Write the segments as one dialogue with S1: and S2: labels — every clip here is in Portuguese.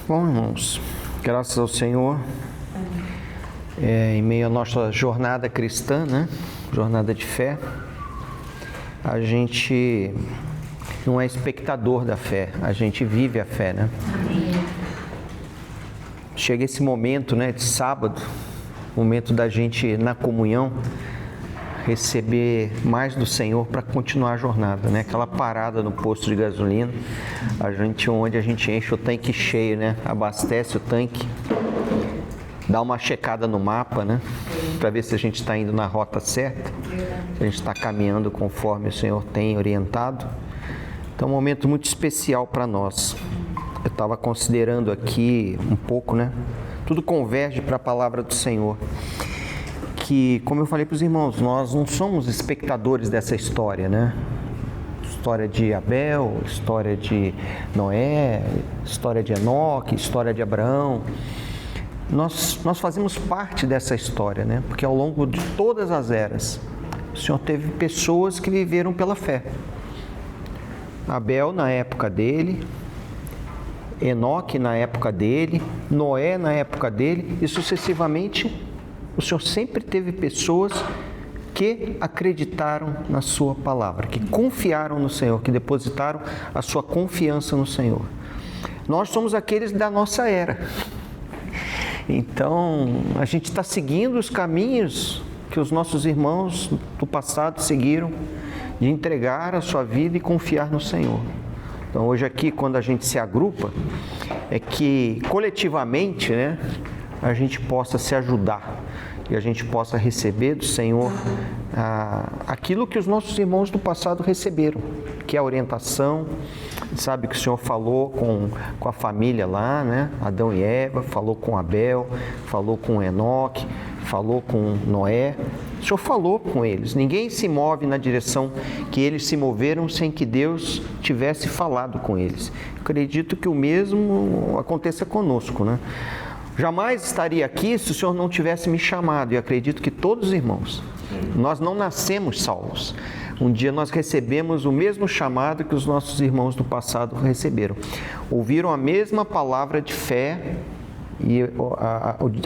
S1: Bom, irmãos, graças ao Senhor, em meio à nossa jornada cristã, né? Jornada de fé, a gente não é espectador da fé, a gente vive a fé, né? Chega esse momento, né, de sábado, momento da gente, na comunhão, receber mais do Senhor para continuar a jornada, né? Aquela parada no posto de gasolina, onde a gente enche o tanque cheio, né? Abastece o tanque, dá uma checada no mapa, né? Para ver se a gente está indo na rota certa, se a gente está caminhando conforme o Senhor tem orientado. Então, é um momento muito especial para nós. Eu estava considerando aqui um pouco, né? Tudo converge para a palavra do Senhor. Que, como eu falei para os irmãos, nós não somos espectadores dessa história, né? História de Abel, história de Noé, história de Enoque, história de Abraão. Nós fazemos parte dessa história, né? Porque ao longo de todas as eras, o Senhor teve pessoas que viveram pela fé. Abel na época dele, Enoque na época dele, Noé na época dele e sucessivamente. O Senhor sempre teve pessoas que acreditaram na sua palavra, que confiaram no Senhor, que depositaram a sua confiança no Senhor. Nós somos aqueles da nossa era. Então, a gente está seguindo os caminhos que os nossos irmãos do passado seguiram, de entregar a sua vida e confiar no Senhor. Então, hoje aqui, quando a gente se agrupa, é que coletivamente, né, a gente possa se ajudar e a gente possa receber do Senhor aquilo que os nossos irmãos do passado receberam, que é a orientação. Sabe que o Senhor falou com a família lá, né? Adão e Eva, falou com Abel, falou com Enoque, falou com Noé. O Senhor falou com eles. Ninguém se move na direção que eles se moveram sem que Deus tivesse falado com eles. Acredito que o mesmo aconteça conosco, né? Jamais estaria aqui se o Senhor não tivesse me chamado, e acredito que todos os irmãos, nós não nascemos salvos. Um dia nós recebemos o mesmo chamado que os nossos irmãos do passado receberam. Ouviram a mesma palavra de fé e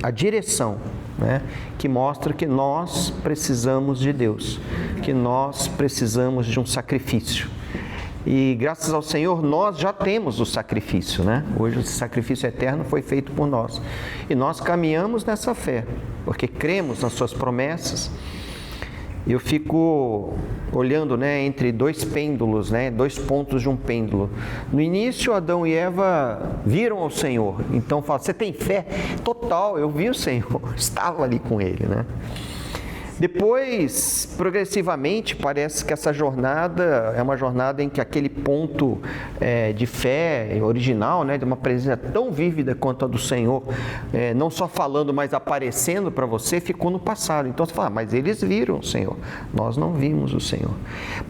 S1: a direção, né, que mostra que nós precisamos de Deus, que nós precisamos de um sacrifício. E graças ao Senhor nós já temos o sacrifício, né? Hoje esse sacrifício eterno foi feito por nós. E nós caminhamos nessa fé, porque cremos nas suas promessas. Eu fico olhando, né, entre dois pêndulos, né, dois pontos de um pêndulo. No início, Adão e Eva viram ao Senhor. Então fala, você tem fé? Total, eu vi o Senhor, estava ali com ele, né? Depois, progressivamente, parece que essa jornada é uma jornada em que aquele ponto de fé original, né, de uma presença tão vívida quanto a do Senhor, não só falando, mas aparecendo para você, ficou no passado. Então você fala, mas eles viram o Senhor, nós não vimos o Senhor.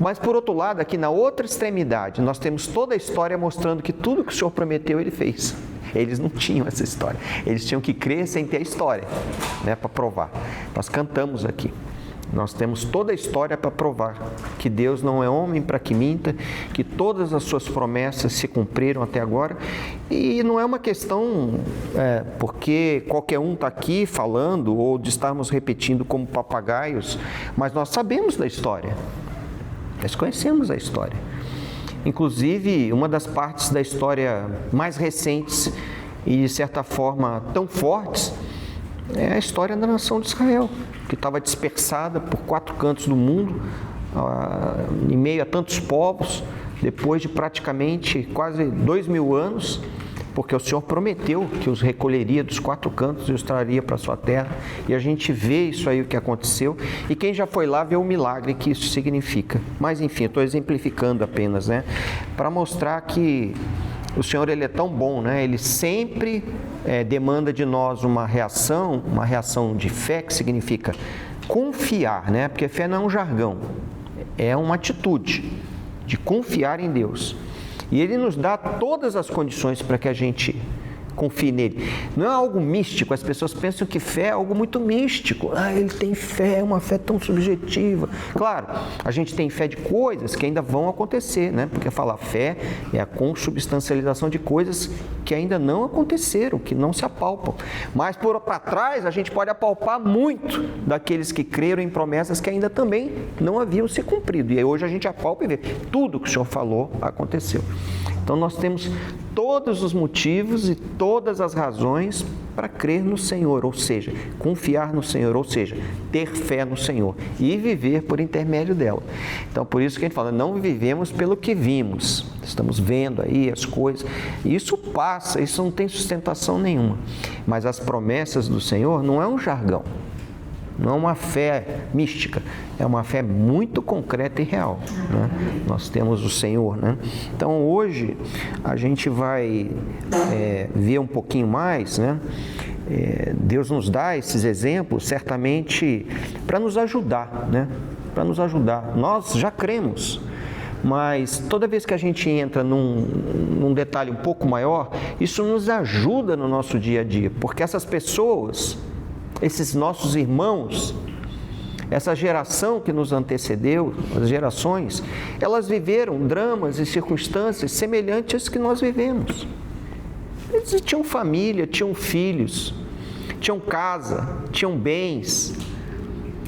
S1: Mas por outro lado, aqui na outra extremidade, nós temos toda a história mostrando que tudo que o Senhor prometeu, Ele fez. Eles não tinham essa história, eles tinham que crer sem ter a história, né, para provar. Nós cantamos aqui, nós temos toda a história para provar que Deus não é homem para que minta, que todas as suas promessas se cumpriram até agora. E não é uma questão porque qualquer um está aqui falando ou de estarmos repetindo como papagaios, mas nós sabemos da história, nós conhecemos a história. Inclusive, uma das partes da história mais recentes e, de certa forma, tão fortes, é a história da nação de Israel, que estava dispersada por 4 cantos do mundo, em meio a tantos povos, depois de praticamente quase 2000 anos, porque o Senhor prometeu que os recolheria dos 4 cantos e os traria para a sua terra, e a gente vê isso aí, o que aconteceu, e quem já foi lá vê o milagre que isso significa. Mas enfim, estou exemplificando apenas, né, para mostrar que o Senhor, Ele é tão bom, né, Ele sempre demanda de nós uma reação de fé, que significa confiar, né, porque fé não é um jargão, é uma atitude de confiar em Deus. E Ele nos dá todas as condições para que a gente confie nele. Não é algo místico, as pessoas pensam que fé é algo muito místico. Ele tem fé, é uma fé tão subjetiva. Claro, a gente tem fé de coisas que ainda vão acontecer, né? Porque falar fé é a consubstancialização de coisas que ainda não aconteceram, que não se apalpam. Mas para trás a gente pode apalpar muito daqueles que creram em promessas que ainda também não haviam se cumprido. E aí hoje a gente apalpa e vê tudo que o Senhor falou aconteceu. Então nós temos todos os motivos e todas as razões para crer no Senhor, ou seja, confiar no Senhor, ou seja, ter fé no Senhor e viver por intermédio dela. Então por isso que a gente fala, não vivemos pelo que vimos, estamos vendo aí as coisas, e isso passa, isso não tem sustentação nenhuma, mas as promessas do Senhor não é um jargão. Não é uma fé mística, é uma fé muito concreta e real, né? Nós temos o Senhor, né? Então hoje a gente vai ver um pouquinho mais, né? Deus nos dá esses exemplos certamente para nos ajudar, né? Para nos ajudar. Nós já cremos, mas toda vez que a gente entra num detalhe um pouco maior, isso nos ajuda no nosso dia a dia, porque essas pessoas, esses nossos irmãos, essa geração que nos antecedeu, as gerações, elas viveram dramas e circunstâncias semelhantes às que nós vivemos. Eles tinham família, tinham filhos, tinham casa, tinham bens,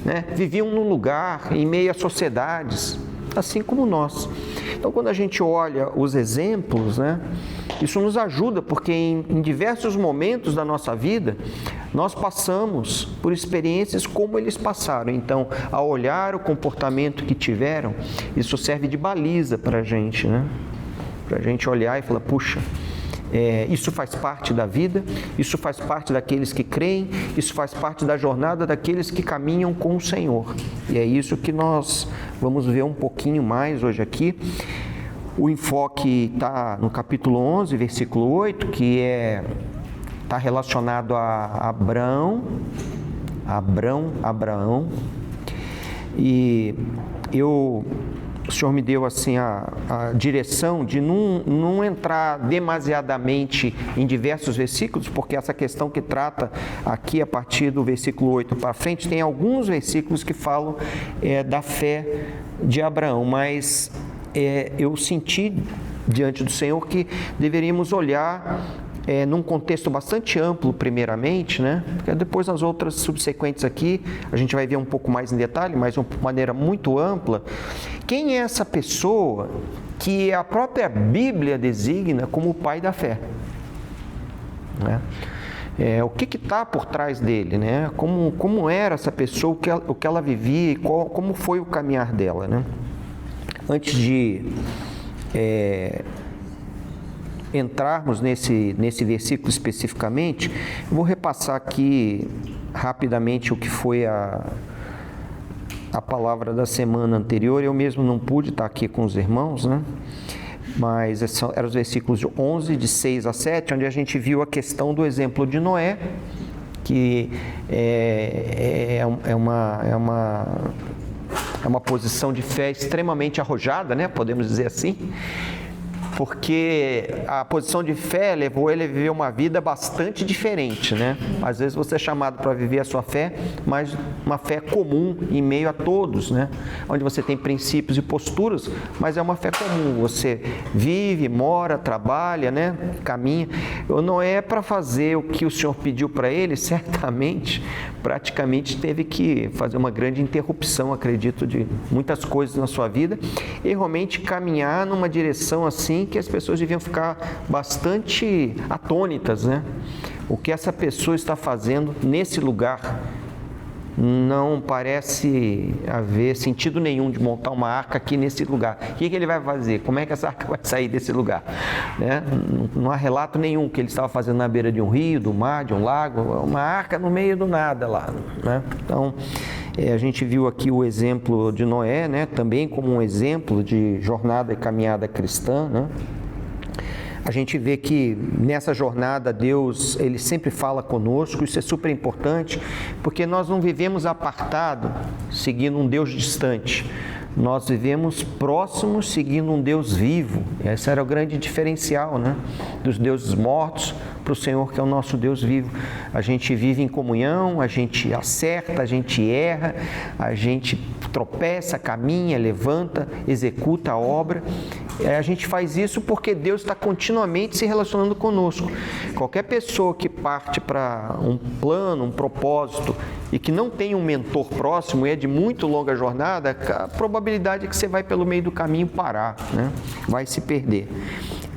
S1: né? Viviam num lugar, em meio a sociedades, assim como nós. Então, quando a gente olha os exemplos, né, isso nos ajuda, porque em diversos momentos da nossa vida, nós passamos por experiências como eles passaram. Então, ao olhar o comportamento que tiveram, isso serve de baliza para a gente, né? Para a gente olhar e falar, puxa, isso faz parte da vida, isso faz parte daqueles que creem, isso faz parte da jornada daqueles que caminham com o Senhor. E é isso que nós vamos ver um pouquinho mais hoje aqui. O enfoque está no capítulo 11, versículo 8, que está relacionado a Abraão. E o Senhor me deu assim a direção de não entrar demasiadamente em diversos versículos, porque essa questão que trata aqui a partir do versículo 8 para frente, tem alguns versículos que falam da fé de Abraão, mas eu senti diante do Senhor que deveríamos olhar num contexto bastante amplo primeiramente, né? Porque depois nas outras subsequentes aqui, a gente vai ver um pouco mais em detalhe, mas de uma maneira muito ampla. Quem é essa pessoa que a própria Bíblia designa como o pai da fé? Né? O que está por trás dele, né? Como era essa pessoa, o que ela vivia e como foi o caminhar dela, né? Antes de entrarmos nesse versículo especificamente, eu vou repassar aqui rapidamente o que foi a palavra da semana anterior. Eu mesmo não pude estar aqui com os irmãos, né? Mas eram os versículos de 11, de 6 a 7, onde a gente viu a questão do exemplo de Noé, que é uma posição de fé extremamente arrojada, né? Podemos dizer assim, porque a posição de fé levou ele a viver uma vida bastante diferente, né? Às vezes você é chamado para viver a sua fé, mas uma fé comum em meio a todos, né? Onde você tem princípios e posturas, mas é uma fé comum. Você vive, mora, trabalha, né? Caminha. Não é para fazer o que o Senhor pediu para ele, certamente, praticamente teve que fazer uma grande interrupção, acredito, de muitas coisas na sua vida e realmente caminhar numa direção assim que as pessoas deviam ficar bastante atônitas, né? O que essa pessoa está fazendo nesse lugar? Não parece haver sentido nenhum de montar uma arca aqui nesse lugar. O que ele vai fazer? Como é que essa arca vai sair desse lugar? Né? Não há relato nenhum que ele estava fazendo na beira de um rio, do mar, de um lago, uma arca no meio do nada lá, né? Então, a gente viu aqui o exemplo de Noé, né? Também como um exemplo de jornada e caminhada cristã, né? A gente vê que nessa jornada Deus, Ele sempre fala conosco, isso é super importante, porque nós não vivemos apartado, seguindo um Deus distante. Nós vivemos próximos, seguindo um Deus vivo. Esse era o grande diferencial, né? Dos deuses mortos, para o Senhor, que é o nosso Deus vivo. A gente vive em comunhão, a gente acerta, a gente erra, a gente tropeça, caminha, levanta, executa a obra. A gente faz isso porque Deus está continuamente se relacionando conosco. Qualquer pessoa que parte para um plano, um propósito e que não tem um mentor próximo e é de muito longa jornada, a probabilidade é que você vai pelo meio do caminho parar, né? Vai se perder.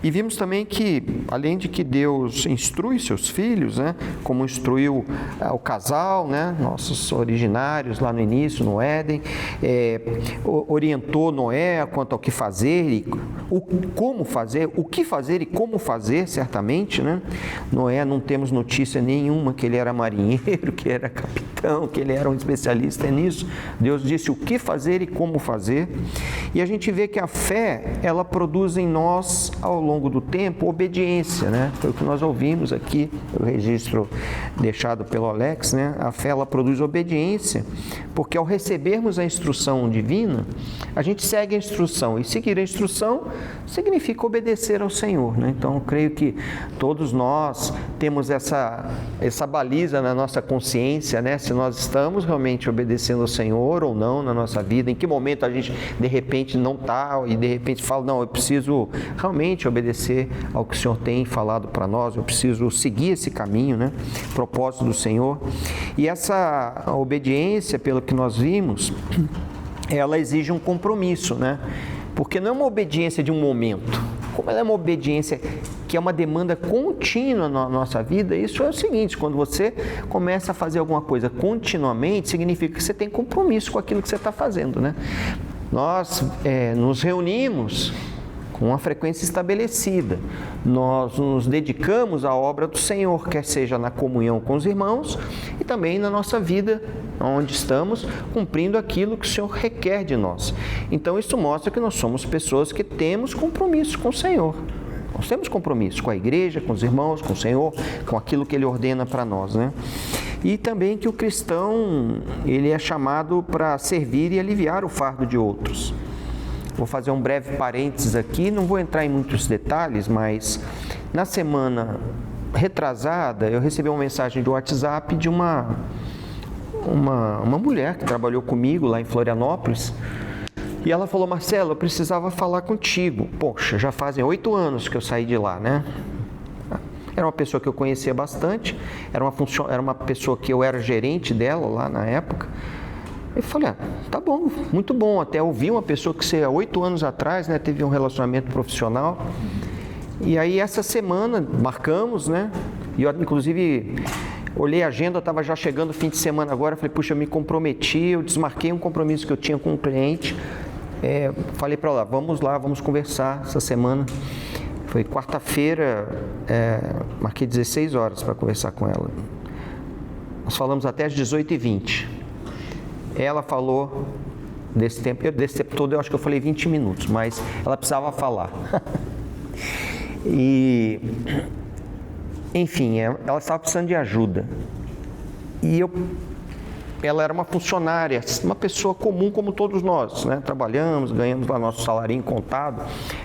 S1: E vimos também que, além de que Deus instrui seus filhos, né, como instruiu o casal, né, nossos originários lá no início, no Éden, orientou Noé quanto ao que fazer e como fazer, o que fazer e como fazer, certamente, né? Noé, não temos notícia nenhuma que ele era marinheiro, que era capitão, que ele era um especialista nisso. Deus disse o que fazer e como fazer. E a gente vê que a fé, ela produz em nós, ao longo do tempo, obediência, né? Foi o que nós ouvimos aqui, o registro deixado pelo Alex, né? A fé, ela produz obediência, porque ao recebermos a instrução divina, a gente segue a instrução, e seguir a instrução significa obedecer ao Senhor, né? Então, eu creio que todos nós temos essa baliza na nossa consciência, né? Se nós estamos realmente obedecendo ao Senhor ou não na nossa vida, em que momento a gente, de repente, não está, e de repente fala, não, eu preciso realmente obedecer ao que o Senhor tem falado para nós, eu preciso seguir esse caminho, né? Propósito do Senhor. E essa obediência, pelo que nós vimos, ela exige um compromisso, né? Porque não é uma obediência de um momento, como ela é uma obediência que é uma demanda contínua na nossa vida. Isso é o seguinte: quando você começa a fazer alguma coisa continuamente, significa que você tem compromisso com aquilo que você está fazendo, né? Nós nos reunimos com uma frequência estabelecida, nós nos dedicamos à obra do Senhor, quer seja na comunhão com os irmãos e também na nossa vida, onde estamos cumprindo aquilo que o Senhor requer de nós. Então isso mostra que nós somos pessoas que temos compromisso com o Senhor. Nós temos compromisso com a igreja, com os irmãos, com o Senhor, com aquilo que Ele ordena para nós, né? E também que o cristão, ele é chamado para servir e aliviar o fardo de outros. Vou fazer um breve parênteses aqui, não vou entrar em muitos detalhes, mas na semana retrasada eu recebi uma mensagem do WhatsApp de uma mulher que trabalhou comigo lá em Florianópolis. E ela falou: Marcelo, eu precisava falar contigo. Poxa, já fazem 8 anos que eu saí de lá, né? Era uma pessoa que eu conhecia bastante, era uma pessoa que eu era gerente dela lá na época. Eu falei: tá bom, muito bom. Até ouvi uma pessoa que você, há 8 anos atrás, né, teve um relacionamento profissional. E aí essa semana marcamos, né? E eu, inclusive, olhei a agenda, estava já chegando o fim de semana agora. Falei: puxa, eu me comprometi, eu desmarquei um compromisso que eu tinha com um cliente. Falei para ela: vamos lá, vamos conversar essa semana. Foi quarta-feira, marquei 16 horas para conversar com ela. Nós falamos até às 18h20. Ela falou desse tempo todo, eu acho que eu falei 20 minutos, mas ela precisava falar. E, enfim, ela estava precisando de ajuda. E ela era uma funcionária, uma pessoa comum como todos nós, né? Trabalhamos, ganhamos lá nosso salarinho contado.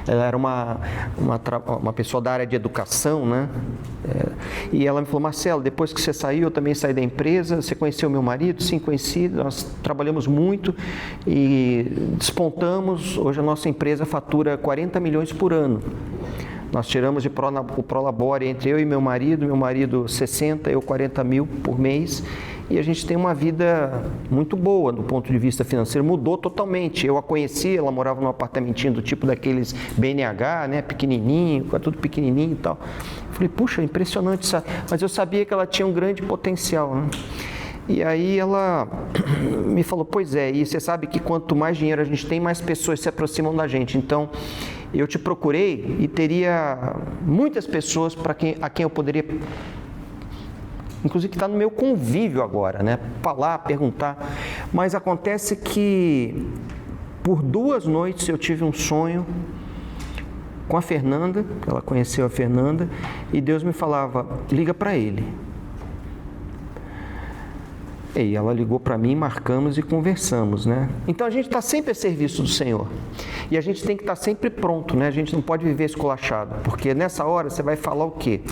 S1: Ela era uma pessoa da área de educação, né? E ela me falou: Marcelo, depois que você saiu, eu também saí da empresa. Você conheceu meu marido? Sim, conheci. Nós trabalhamos muito e despontamos. Hoje a nossa empresa fatura 40 milhões por ano. Nós tiramos o Prolabore entre eu e meu marido 60, eu 40 mil por mês. E a gente tem uma vida muito boa do ponto de vista financeiro, mudou totalmente. Eu a conheci, ela morava num apartamentinho do tipo daqueles BNH, né, pequenininho, tudo pequenininho e tal. Eu falei: puxa, impressionante isso. Mas eu sabia que ela tinha um grande potencial, né? E aí ela me falou: pois é, e você sabe que quanto mais dinheiro a gente tem, mais pessoas se aproximam da gente. Então, eu te procurei e teria muitas pessoas a quem eu poderia, inclusive que está no meu convívio agora, né? Falar, perguntar. Mas acontece que por 2 noites eu tive um sonho com a Fernanda, ela conheceu a Fernanda, e Deus me falava: liga para ele. E ela ligou para mim, marcamos e conversamos, né? Então a gente está sempre a serviço do Senhor. E a gente tem que estar sempre pronto, né? A gente não pode viver esculachado, porque nessa hora você vai falar o quê?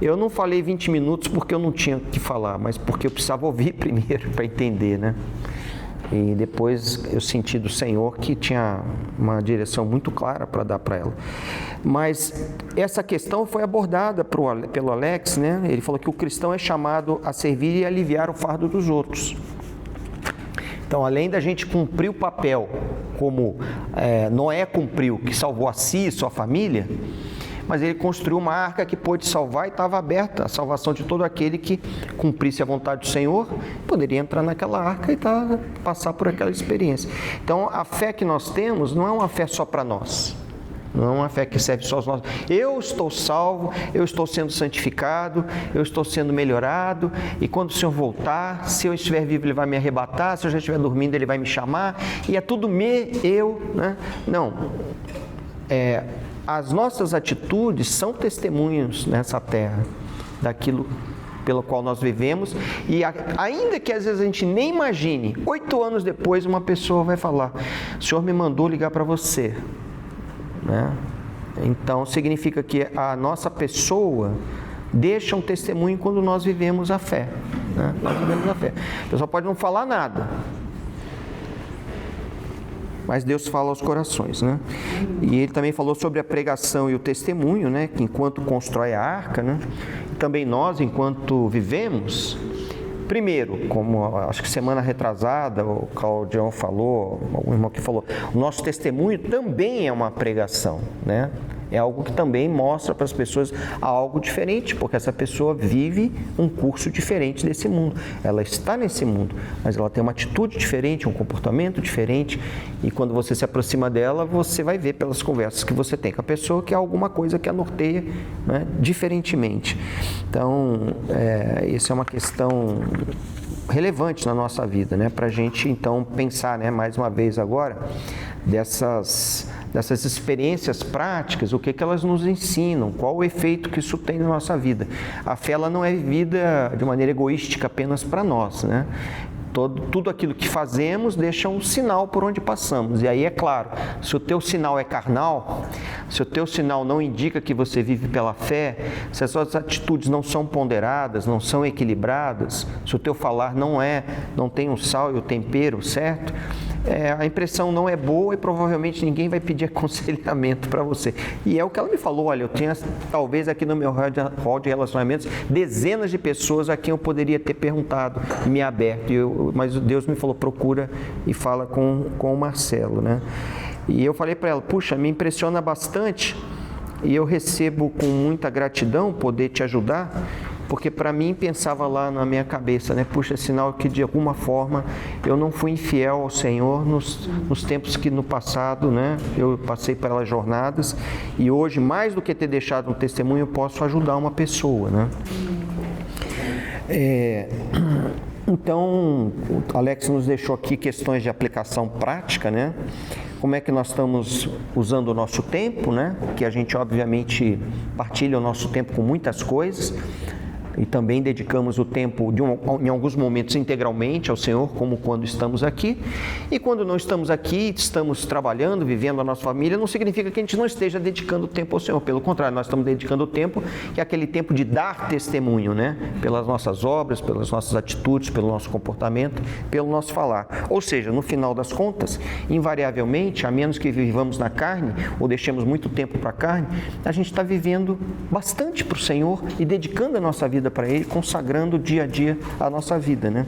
S1: Eu não falei 20 minutos porque eu não tinha o que falar, mas porque eu precisava ouvir primeiro para entender, né? E depois eu senti do Senhor que tinha uma direção muito clara para dar para ela. Mas essa questão foi abordada pelo Alex, né? Ele falou que o cristão é chamado a servir e aliviar o fardo dos outros. Então, além da gente cumprir o papel como Noé cumpriu, que salvou a si e sua família, mas ele construiu uma arca que pôde salvar e estava aberta a salvação de todo aquele que cumprisse a vontade do Senhor, poderia entrar naquela arca e passar por aquela experiência. Então, a fé que nós temos não é uma fé só para nós. Não é uma fé que serve só aos nossos. Eu estou salvo, eu estou sendo santificado, eu estou sendo melhorado, e quando o Senhor voltar, se eu estiver vivo, Ele vai me arrebatar, se eu já estiver dormindo, Ele vai me chamar, e é tudo eu, né? Não. As nossas atitudes são testemunhos nessa terra daquilo pelo qual nós vivemos, e ainda que às vezes a gente nem imagine, 8 anos depois uma pessoa vai falar: o Senhor me mandou ligar para você, né? Então significa que a nossa pessoa deixa um testemunho quando nós vivemos a fé, né? Nós vivemos a fé. A pessoa pode não falar nada, mas Deus fala aos corações, né? E ele também falou sobre a pregação e o testemunho, né? Que enquanto constrói a arca, né? E também nós, enquanto vivemos, primeiro, como acho que semana retrasada, o Claudião falou, o irmão que falou, o nosso testemunho também é uma pregação, né? É algo que também mostra para as pessoas algo diferente, porque essa pessoa vive um curso diferente desse mundo. Ela está nesse mundo, mas ela tem uma atitude diferente, um comportamento diferente, e quando você se aproxima dela, você vai ver pelas conversas que você tem com a pessoa que há alguma coisa que a norteia, né, diferentemente. Então, isso é uma questão relevante na nossa vida, né, para a gente então pensar, né, mais uma vez agora, dessas experiências práticas, o que elas nos ensinam, qual o efeito que isso tem na nossa vida. A fé, ela não é vivida de maneira egoística apenas para nós, né? Tudo aquilo que fazemos deixa um sinal por onde passamos. E aí, é claro, se o teu sinal é carnal, se o teu sinal não indica que você vive pela fé, se as suas atitudes não são ponderadas, não são equilibradas, se o teu falar não tem o sal e o tempero certo, a impressão não é boa e provavelmente ninguém vai pedir aconselhamento para você. E é o que ela me falou: olha, eu tinha talvez aqui no meu hall de relacionamentos dezenas de pessoas a quem eu poderia ter perguntado, me aberto, mas Deus me falou: procura e fala com o Marcelo, né? E eu falei para ela: puxa, me impressiona bastante e eu recebo com muita gratidão poder te ajudar, porque para mim pensava lá na minha cabeça, né? Puxa, é sinal que de alguma forma eu não fui infiel ao Senhor nos tempos que no passado, né, eu passei pelas jornadas, e hoje, mais do que ter deixado um testemunho, eu posso ajudar uma pessoa, né? Então, o Alex nos deixou aqui questões de aplicação prática, né? Como é que nós estamos usando o nosso tempo, né? Que a gente obviamente partilha o nosso tempo com muitas coisas, e também dedicamos o tempo, em alguns momentos, integralmente ao Senhor, como quando estamos aqui. E quando não estamos aqui, estamos trabalhando, vivendo a nossa família, não significa que a gente não esteja dedicando tempo ao Senhor. Pelo contrário, nós estamos dedicando o tempo, que é aquele tempo de dar testemunho, né? Pelas nossas obras, pelas nossas atitudes, pelo nosso comportamento, pelo nosso falar. Ou seja, no final das contas, invariavelmente, a menos que vivamos na carne, ou deixemos muito tempo para a carne, a gente está vivendo bastante para o Senhor e dedicando a nossa vida para Ele, consagrando dia a dia a nossa vida, né?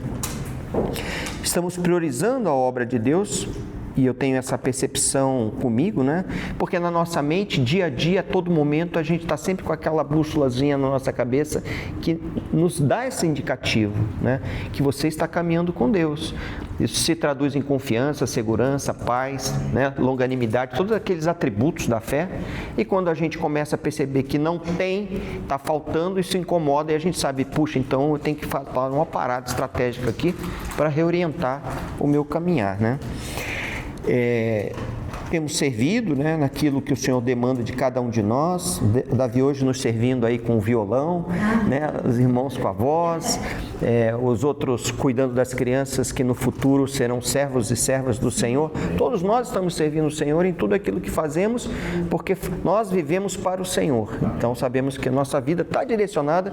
S1: Estamos priorizando a obra de Deus, e eu tenho essa percepção comigo, né? Porque na nossa mente, dia a dia, a todo momento, a gente está sempre com aquela bússolazinha na nossa cabeça que nos dá esse indicativo, né? Que você está caminhando com Deus. Isso se traduz em confiança, segurança, paz, né? Longanimidade, todos aqueles atributos da fé. E quando a gente começa a perceber que não tem, está faltando, isso incomoda, e a gente sabe: puxa, então eu tenho que fazer uma parada estratégica aqui para reorientar o meu caminhar, né? temos servido, né, naquilo que o Senhor demanda de cada um de nós. Davi hoje nos servindo aí com o violão, né, os irmãos com a voz, os outros cuidando das crianças que no futuro serão servos e servas do Senhor. Todos nós estamos servindo o Senhor em tudo aquilo que fazemos, porque nós vivemos para o Senhor. Então sabemos que a nossa vida está direcionada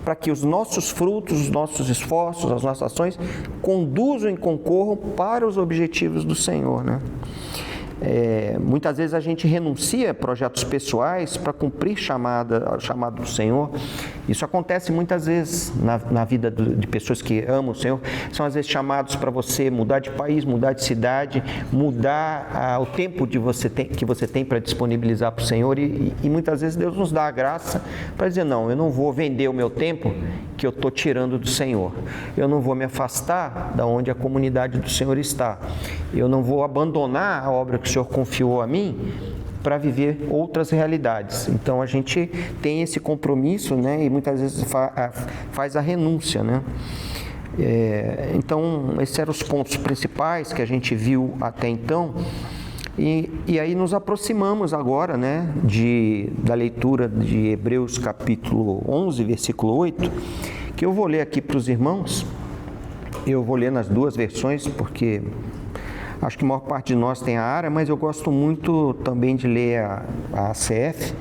S1: para que os nossos frutos, os nossos esforços, as nossas ações conduzam e concorram para os objetivos do Senhor, né? Muitas vezes a gente renuncia a projetos pessoais para cumprir chamado do Senhor. Isso acontece muitas vezes na vida de pessoas que amam o Senhor. São às vezes chamados para você mudar de país, mudar de cidade, mudar o tempo que você tem para disponibilizar para o Senhor, e muitas vezes Deus nos dá a graça para dizer: não, eu não vou vender o meu tempo que eu estou tirando do Senhor, eu não vou me afastar da onde a comunidade do Senhor está, eu não vou abandonar a obra que o Senhor confiou a mim para viver outras realidades. Então a gente tem esse compromisso, né, e muitas vezes faz a renúncia, né? Então esses eram os pontos principais que a gente viu até então. E aí nos aproximamos agora, né, da leitura de Hebreus capítulo 11, versículo 8, que eu vou ler aqui para os irmãos. Eu vou ler nas duas versões, porque acho que a maior parte de nós tem a ARA, mas eu gosto muito também de ler a ACF.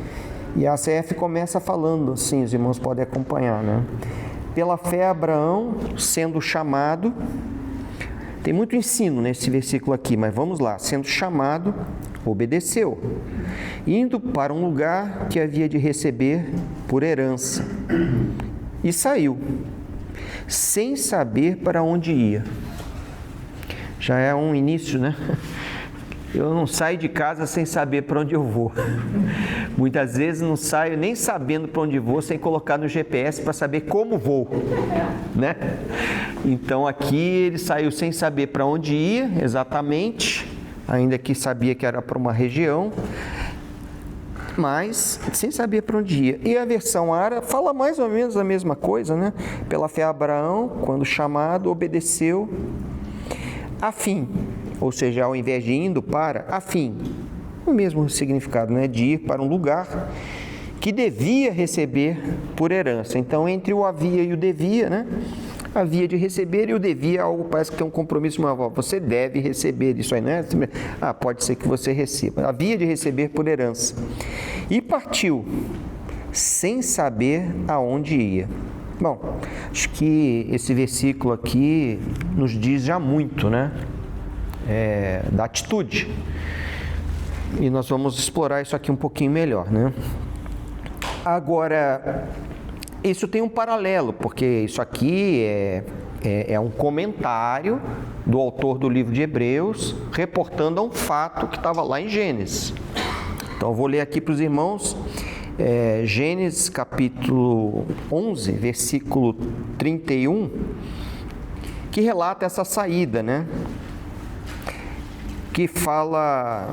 S1: E a ACF começa falando assim, os irmãos podem acompanhar, né? Pela fé, Abraão, sendo chamado... Tem muito ensino nesse versículo aqui, mas vamos lá. Sendo chamado, obedeceu, indo para um lugar que havia de receber por herança, e saiu, sem saber para onde ia. Já é um início, né? Eu não saio de casa sem saber para onde eu vou. Muitas vezes não saio nem sabendo para onde vou, sem colocar no GPS para saber como vou, né? Então aqui ele saiu sem saber para onde ia exatamente, ainda que sabia que era para uma região, mas sem saber para onde ia. E a versão ARA fala mais ou menos a mesma coisa, né? Pela fé, Abraão, quando chamado, obedeceu a fim. Ou seja, ao invés de indo para, a fim, o mesmo significado, né? De ir para um lugar que devia receber por herança. Então, entre o havia e o devia, né? Havia de receber, e o devia, algo parece que tem um compromisso maior. Você deve receber isso aí, não é? Pode ser que você receba. Havia de receber por herança. E partiu, sem saber aonde ia. Bom, acho que esse versículo aqui nos diz já muito, né? Da atitude. E nós vamos explorar isso aqui um pouquinho melhor, né? Agora, isso tem um paralelo, porque isso aqui é um comentário do autor do livro de Hebreus, reportando a um fato que estava lá em Gênesis. Então, eu vou ler aqui para os irmãos, Gênesis capítulo 11, versículo 31, que relata essa saída, né? Que fala,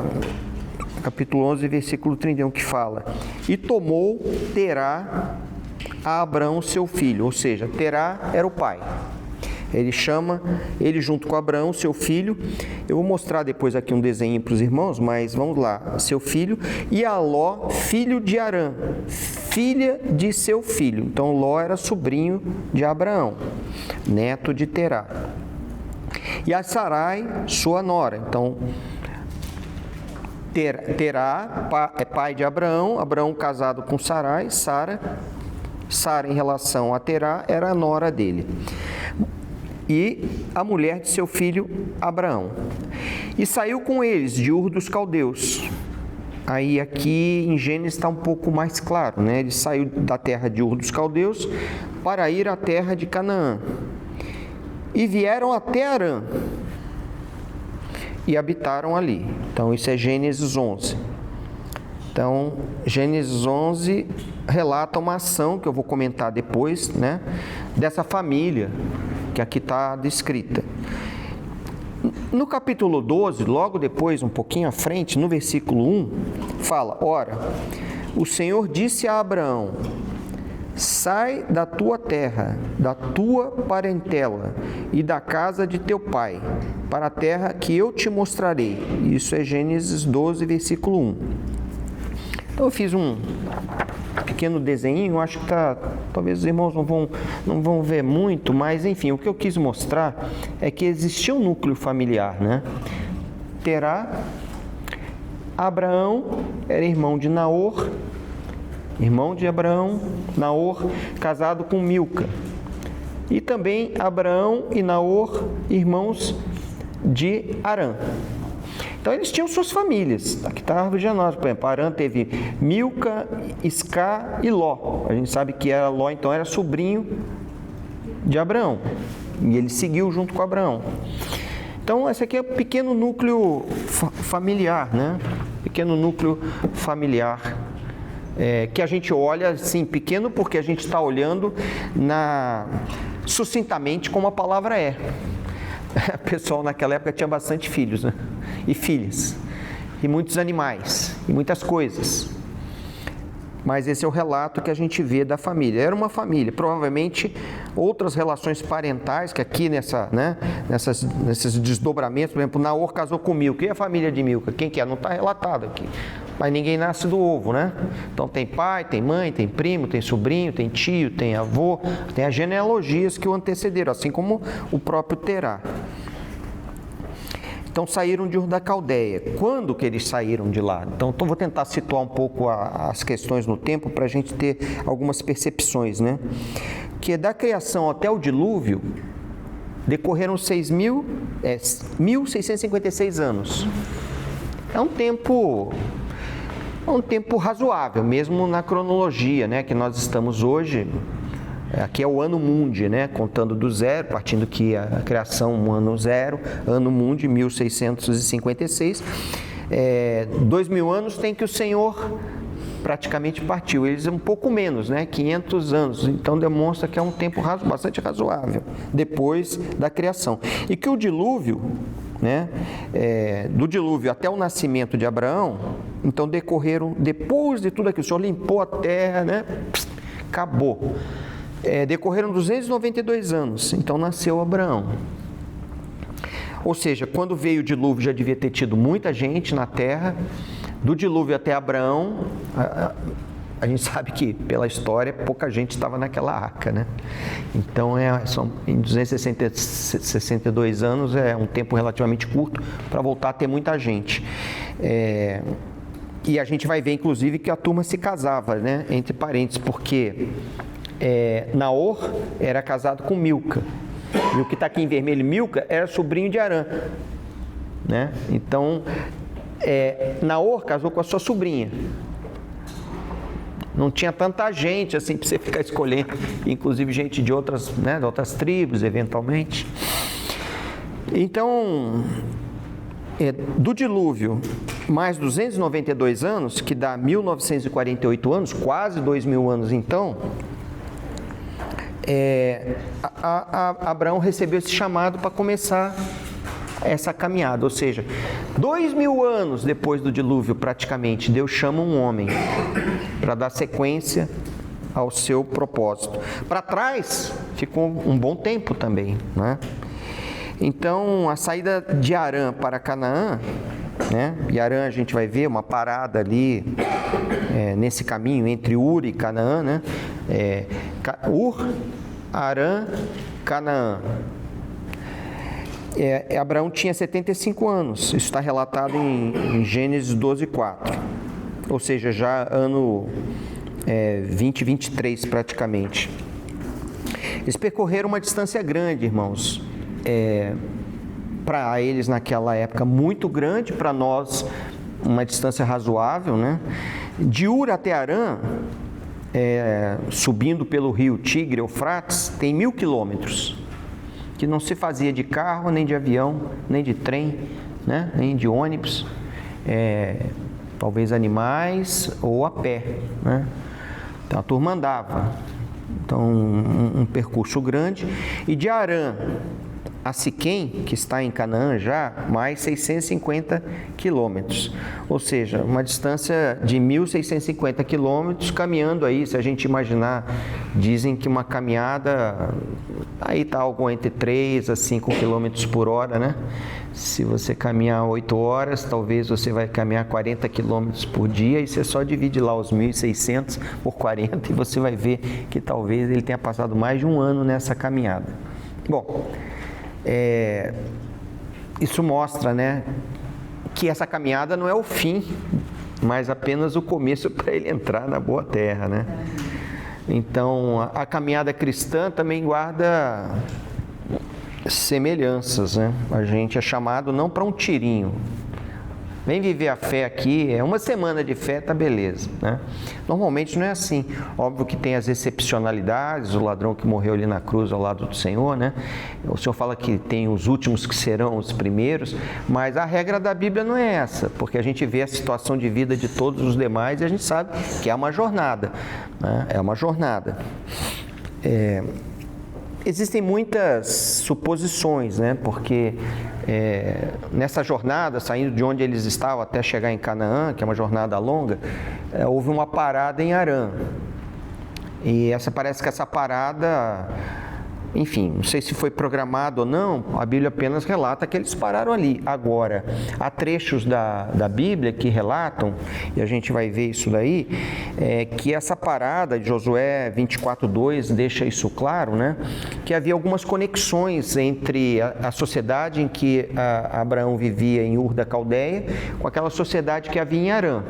S1: capítulo 11, versículo 31, que fala: e tomou Terá a Abrão seu filho, ou seja, Terá era o pai. Ele chama ele junto com Abraão, seu filho. Eu vou mostrar depois aqui um desenho para os irmãos, mas vamos lá. Seu filho, e a Ló, filho de Arã, filha de seu filho. Então Ló era sobrinho de Abraão, neto de Terá. E a Sarai, sua nora. Então, Terá é pai de Abraão, Abraão casado com Sarai, Sara em relação a Terá era a nora dele. E a mulher de seu filho Abraão. E saiu com eles de Ur dos Caldeus. Aí aqui em Gênesis está um pouco mais claro, né? Ele saiu da terra de Ur dos Caldeus para ir à terra de Canaã. E vieram até Arã e habitaram ali. Então, isso é Gênesis 11. Então, Gênesis 11 relata uma ação que eu vou comentar depois, né? Dessa família que aqui está descrita. No capítulo 12, logo depois, um pouquinho à frente, no versículo 1, fala: ora, o Senhor disse a Abraão: sai da tua terra, da tua parentela e da casa de teu pai, para a terra que eu te mostrarei. Isso é Gênesis 12, versículo 1. Então eu fiz um pequeno desenho, acho que talvez os irmãos não vão ver muito, mas enfim, o que eu quis mostrar é que existia um núcleo familiar, né? Terá, Abraão era irmão de Naor, irmão de Abraão, Naor, casado com Milca. E também Abraão e Naor, irmãos de Harã. Então eles tinham suas famílias. Aqui está a árvore genealógica. Por exemplo, Harã teve Milca, Isca e Ló. A gente sabe que era Ló, então era sobrinho de Abraão. E ele seguiu junto com Abraão. Então esse aqui é um pequeno núcleo familiar, né? Pequeno núcleo familiar. Que a gente olha, assim, pequeno porque a gente está olhando sucintamente como a palavra é. O pessoal naquela época tinha bastante filhos, né? E filhas, e muitos animais, e muitas coisas. Mas esse é o relato que a gente vê da família. Era uma família, provavelmente outras relações parentais, que aqui nesses desdobramentos, por exemplo, Naor casou com Milca. E a família de Milca? Quem que é? Não está relatado aqui. Mas ninguém nasce do ovo, né? Então tem pai, tem mãe, tem primo, tem sobrinho, tem tio, tem avô, tem as genealogias que o antecederam, assim como o próprio Terá. Então saíram de Ur da Caldeia. Quando que eles saíram de lá? Então vou tentar situar um pouco as questões no tempo para a gente ter algumas percepções, né? Que da criação até o dilúvio decorreram 1.656 anos. É um tempo razoável, mesmo na cronologia, né, que nós estamos hoje. Aqui é o ano mundi, né, contando do zero, partindo que a criação, um ano zero, ano mundi, 1656. 2.000 anos tem que o Senhor praticamente partiu. Eles um pouco menos, né, 500 anos. Então demonstra que é um tempo bastante razoável, depois da criação. E que o dilúvio, né, do dilúvio até o nascimento de Abraão, então decorreram, depois de tudo aquilo, o Senhor limpou a terra, né, acabou. Decorreram 292 anos, então nasceu Abraão. Ou seja, quando veio o dilúvio já devia ter tido muita gente na terra. Do dilúvio até Abraão, a gente sabe que pela história pouca gente estava naquela arca, né? Então em 262 anos é um tempo relativamente curto para voltar a ter muita gente. E a gente vai ver inclusive que a turma se casava, né? Entre parentes, porque Naor era casado com Milca. E o que está aqui em vermelho, Milca, era sobrinho de Harã, né? Então, Naor casou com a sua sobrinha. Não tinha tanta gente assim para você ficar escolhendo, inclusive gente de outras tribos, eventualmente. Então, do dilúvio, mais 292 anos, que dá 1948 anos, quase 2.000 anos então, Abraão recebeu esse chamado para começar essa caminhada, ou seja, 2.000 anos depois do dilúvio, praticamente, Deus chama um homem para dar sequência ao seu propósito. Para trás, ficou um bom tempo também, né? Então, a saída de Harã para Canaã, né? E Harã a gente vai ver uma parada ali, nesse caminho entre Ur e Canaã, né? Ur, Harã, Canaã. Abraão tinha 75 anos, isso está relatado em Gênesis 12, 4. Ou seja, já ano 2023 praticamente. Eles percorreram uma distância grande, irmãos. Para eles naquela época muito grande, para nós uma distância razoável, né? De Ur até Harã, subindo pelo rio Tigre, Eufrates, tem 1.000 quilômetros, que não se fazia de carro, nem de avião, nem de trem, né? Nem de ônibus, talvez animais ou a pé, né? Então a turma andava. Então um percurso grande. E de Harã a Siquém, que está em Canaã já, mais 650 quilômetros. Ou seja, uma distância de 1.650 quilômetros, caminhando aí, se a gente imaginar, dizem que uma caminhada, aí está algo entre 3 a 5 quilômetros por hora, né? Se você caminhar 8 horas, talvez você vai caminhar 40 quilômetros por dia, e você só divide lá os 1.600 por 40 e você vai ver que talvez ele tenha passado mais de um ano nessa caminhada. Bom, isso mostra, né, que essa caminhada não é o fim, mas apenas o começo para ele entrar na boa terra, né? Então, a caminhada cristã também guarda semelhanças, né? A gente é chamado não para um tirinho. Vem viver a fé aqui, é uma semana de fé, tá beleza, né? Normalmente não é assim. Óbvio que tem as excepcionalidades, o ladrão que morreu ali na cruz ao lado do Senhor, né? O Senhor fala que tem os últimos que serão os primeiros, mas a regra da Bíblia não é essa, porque a gente vê a situação de vida de todos os demais e a gente sabe que é uma jornada, né? É uma jornada. Existem muitas suposições, né? Porque nessa jornada, saindo de onde eles estavam até chegar em Canaã, que é uma jornada longa, houve uma parada em Harã. E parece que essa parada, enfim, não sei se foi programado ou não, a Bíblia apenas relata que eles pararam ali. Agora, há trechos da Bíblia que relatam, e a gente vai ver isso daí, que essa parada de Josué 24:2 deixa isso claro, né? Que havia algumas conexões entre a sociedade em que Abraão vivia em Ur da Caldeia com aquela sociedade que havia em Harã,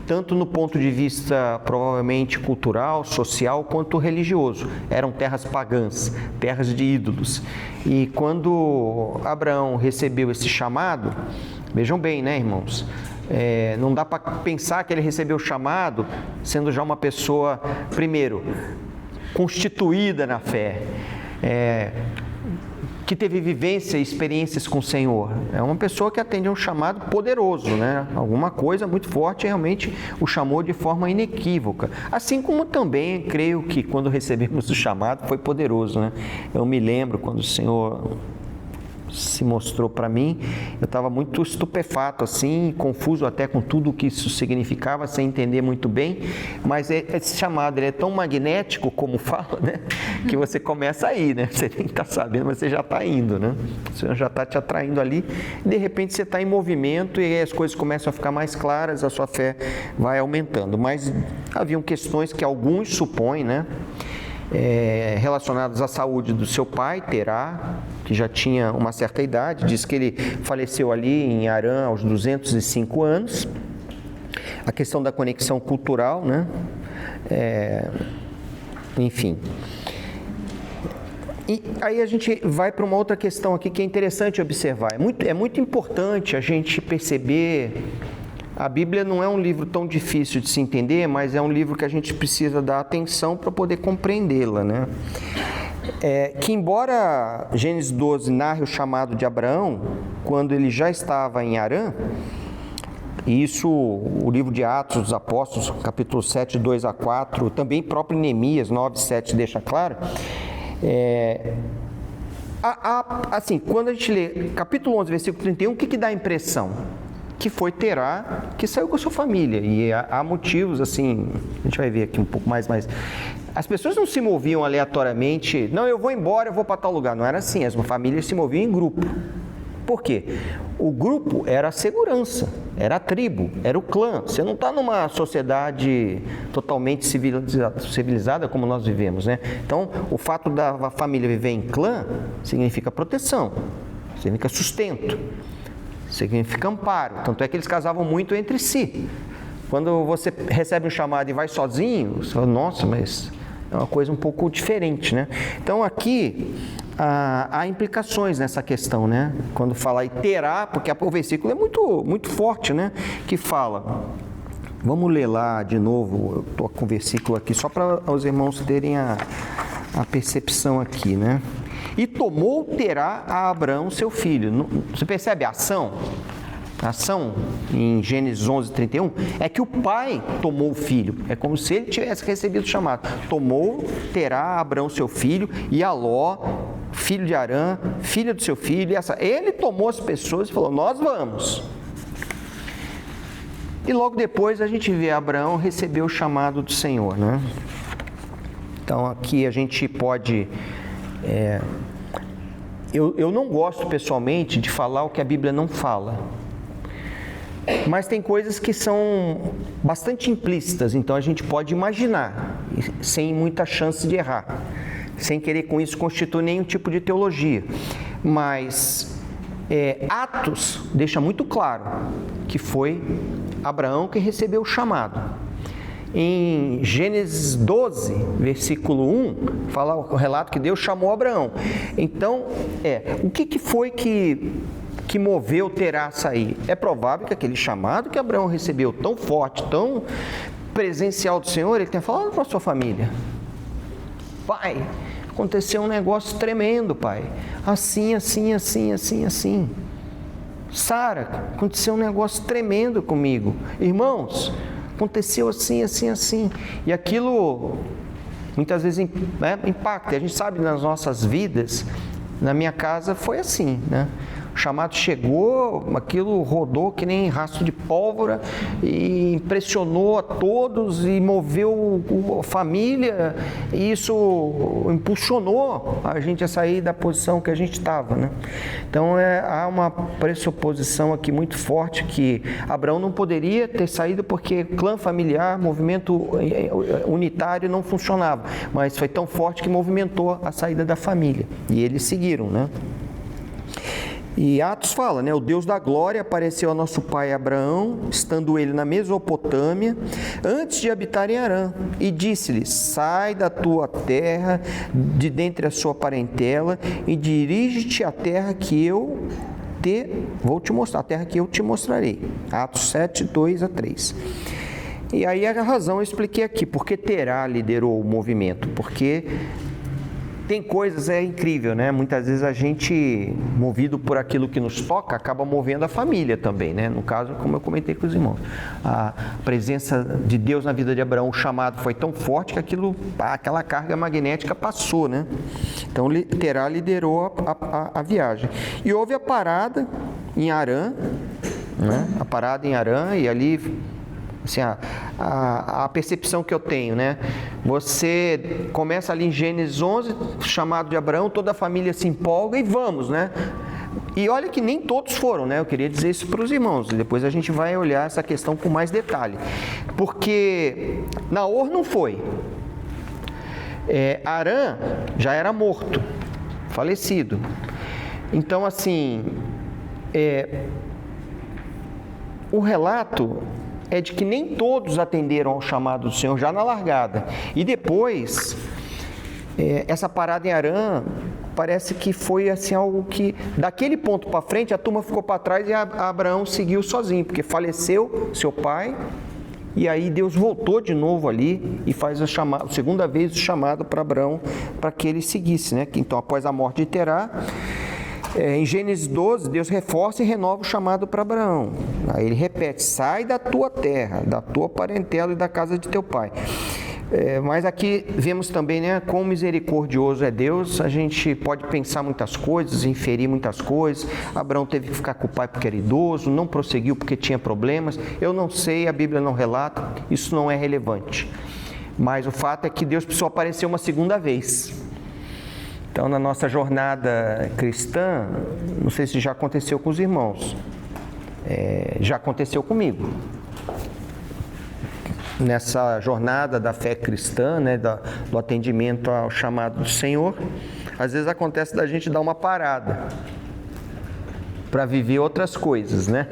S1: tanto no ponto de vista provavelmente cultural, social, quanto religioso. Eram terras pagãs, terras de ídolos. E quando Abraão recebeu esse chamado, vejam bem, né, irmãos? Não dá para pensar que ele recebeu o chamado sendo já uma pessoa, primeiro, constituída na fé, que teve vivência e experiências com o Senhor. É uma pessoa que atende a um chamado poderoso, né? Alguma coisa muito forte realmente o chamou de forma inequívoca. Assim como também creio que quando recebemos o chamado foi poderoso, né? Eu me lembro quando o Senhor se mostrou para mim, eu estava muito estupefato, assim, confuso até com tudo o que isso significava, sem entender muito bem, mas esse chamado ele é tão magnético, como fala, né, que você começa a ir, né, você nem está sabendo, mas você já está indo, né, o Senhor já está te atraindo ali, e de repente você está em movimento e aí as coisas começam a ficar mais claras, a sua fé vai aumentando, mas haviam questões que alguns supõem, né, relacionadas à saúde do seu pai, Terá, que já tinha uma certa idade, diz que ele faleceu ali em Harã aos 205 anos, a questão da conexão cultural, né? Enfim. E aí a gente vai para uma outra questão aqui que é interessante observar, é muito importante a gente perceber. A Bíblia não é um livro tão difícil de se entender, mas é um livro que a gente precisa dar atenção para poder compreendê-la, né? Que embora Gênesis 12 narre o chamado de Abraão, quando ele já estava em Harã, e isso o livro de Atos dos Apóstolos, capítulo 7, 2 a 4, também próprio Neemias 9, 7 deixa claro, assim, quando a gente lê capítulo 11, versículo 31, o que dá a impressão? Que foi Terá, que saiu com a sua família, e há motivos, assim, a gente vai ver aqui um pouco mais, mas as pessoas não se moviam aleatoriamente, não, eu vou embora, eu vou para tal lugar, não era assim, as famílias se moviam em grupo. Por quê? O grupo era a segurança, era a tribo, era o clã. Você não está numa sociedade totalmente civilizada como nós vivemos, né? Então, o fato da família viver em clã significa proteção, significa sustento, significa amparo. Tanto é que eles casavam muito entre si. Quando você recebe um chamado e vai sozinho, você fala, nossa, mas é uma coisa um pouco diferente, né? Então aqui há implicações nessa questão, né? Quando fala e Terá, porque o versículo é muito forte, né? Que fala, vamos ler lá de novo, eu estou com o versículo aqui, só para os irmãos terem a percepção aqui, né? E tomou Terá a Abraão, seu filho. Você percebe a ação? A ação em Gênesis 11, 31 é que o pai tomou o filho. É como se ele tivesse recebido o chamado. Tomou Terá a Abraão, seu filho, e a Ló, filho de Arã, filha do seu filho. Ele tomou as pessoas e falou: nós vamos. E logo depois a gente vê Abraão receber o chamado do Senhor, né? Então aqui a gente pode... Eu não gosto pessoalmente de falar o que a Bíblia não fala, mas tem coisas que são bastante implícitas, então a gente pode imaginar, sem muita chance de errar, sem querer com isso constituir nenhum tipo de teologia. Mas Atos deixa muito claro que foi Abraão que recebeu o chamado. Em Gênesis 12, versículo 1, fala o relato que Deus chamou Abraão. Então, o que foi que moveu Terá a sair? É provável que aquele chamado que Abraão recebeu, tão forte, tão presencial do Senhor, ele tenha falado para a sua família: pai, aconteceu um negócio tremendo, pai. Assim, assim, assim, assim, assim. Sara, aconteceu um negócio tremendo comigo. Irmãos, aconteceu assim, assim, assim. E aquilo muitas vezes impacta. A gente sabe nas nossas vidas, na minha casa foi assim, né? O chamado chegou, aquilo rodou que nem rastro de pólvora e impressionou a todos e moveu a família, e isso impulsionou a gente a sair da posição que a gente estava, né? Então há uma pressuposição aqui muito forte que Abraão não poderia ter saído porque clã familiar, movimento unitário não funcionava, mas foi tão forte que movimentou a saída da família e eles seguiram, né? E Atos fala, né? O Deus da glória apareceu a nosso pai Abraão, estando ele na Mesopotâmia, antes de habitar em Harã, e disse-lhe: sai da tua terra, de dentre a sua parentela, e dirige-te à terra que eu vou te mostrar, a terra que eu te mostrarei. Atos 7, 2-3. E aí a razão eu expliquei aqui, porque Terá liderou o movimento, porque tem coisas, incrível, né? Muitas vezes a gente, movido por aquilo que nos toca, acaba movendo a família também, né? No caso, como eu comentei com os irmãos, a presença de Deus na vida de Abraão, o chamado foi tão forte que aquela carga magnética passou, né? Então, Terá liderou a viagem. E houve a parada em Harã, né? A parada em Harã, e ali... Assim, a percepção que eu tenho, né? Você começa ali em Gênesis 11, chamado de Abraão, toda a família se empolga e vamos, né? E olha que nem todos foram, né? Eu queria dizer isso para os irmãos, e depois a gente vai olhar essa questão com mais detalhe. Porque Naor não foi. Harã já era morto, falecido. Então, assim, o relato é de que nem todos atenderam ao chamado do Senhor já na largada. E depois, essa parada em Harã, parece que foi assim algo que, daquele ponto para frente, a turma ficou para trás e Abraão seguiu sozinho, porque faleceu seu pai, e aí Deus voltou de novo ali e faz a segunda vez o chamado para Abraão, para que ele seguisse, né? Então, após a morte de Terá, em Gênesis 12, Deus reforça e renova o chamado para Abraão. Aí ele repete: sai da tua terra, da tua parentela e da casa de teu pai. Mas aqui vemos também, né, quão misericordioso é Deus. A gente pode pensar muitas coisas, inferir muitas coisas. Abraão teve que ficar com o pai porque era idoso, não prosseguiu porque tinha problemas. Eu não sei, a Bíblia não relata, isso não é relevante. Mas o fato é que Deus precisou aparecer uma segunda vez. Então, na nossa jornada cristã, não sei se já aconteceu com os irmãos, já aconteceu comigo. Nessa jornada da fé cristã, né, do atendimento ao chamado do Senhor, às vezes acontece da gente dar uma parada para viver outras coisas, né?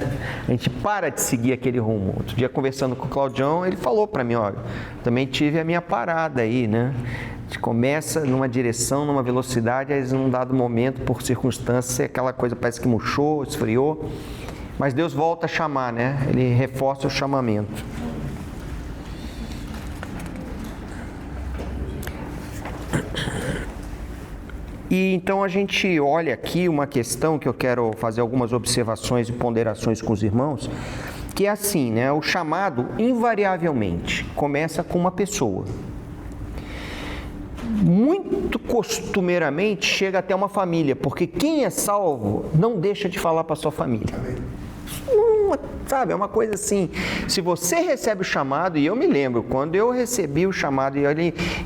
S1: A gente para de seguir aquele rumo. Outro dia, conversando com o Claudião, ele falou para mim: olha, também tive a minha parada aí, né? A gente começa numa direção, numa velocidade, aí num dado momento, por circunstâncias, aquela coisa parece que murchou, esfriou, mas Deus volta a chamar, né? Ele reforça o chamamento. E então a gente olha aqui uma questão que eu quero fazer algumas observações e ponderações com os irmãos, que é assim, né? O chamado invariavelmente começa com uma pessoa. muito costumeiramente chega até uma família, porque quem é salvo não deixa de falar para sua família. Sabe, é uma coisa assim, se você recebe o chamado, e eu me lembro, quando eu recebi o chamado,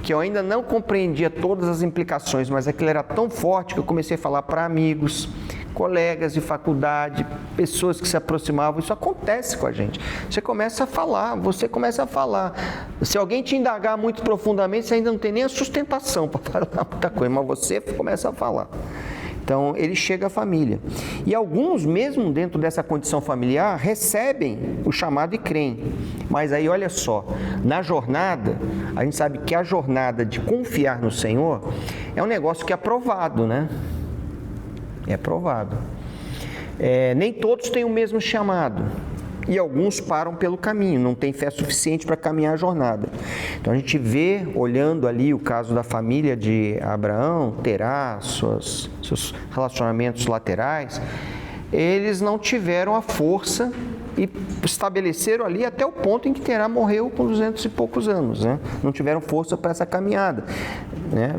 S1: que eu ainda não compreendia todas as implicações, mas aquilo era tão forte que eu comecei a falar para amigos, colegas de faculdade, pessoas que se aproximavam. Isso acontece com a gente. Você começa a falar. Se alguém te indagar muito profundamente, você ainda não tem nem a sustentação para falar muita coisa, mas você começa a falar. Então, ele chega à família. E alguns, mesmo dentro dessa condição familiar, recebem o chamado e creem. Mas aí, olha só, na jornada, a gente sabe que a jornada de confiar no Senhor é um negócio que é provado, né? É provado. Nem todos têm o mesmo chamado. E alguns param pelo caminho, não têm fé suficiente para caminhar a jornada. Então a gente vê, olhando ali o caso da família de Abraão, Terá, seus relacionamentos laterais, eles não tiveram a força e estabeleceram ali até o ponto em que Terá morreu com 200 e poucos anos, né? Não tiveram força para essa caminhada, né?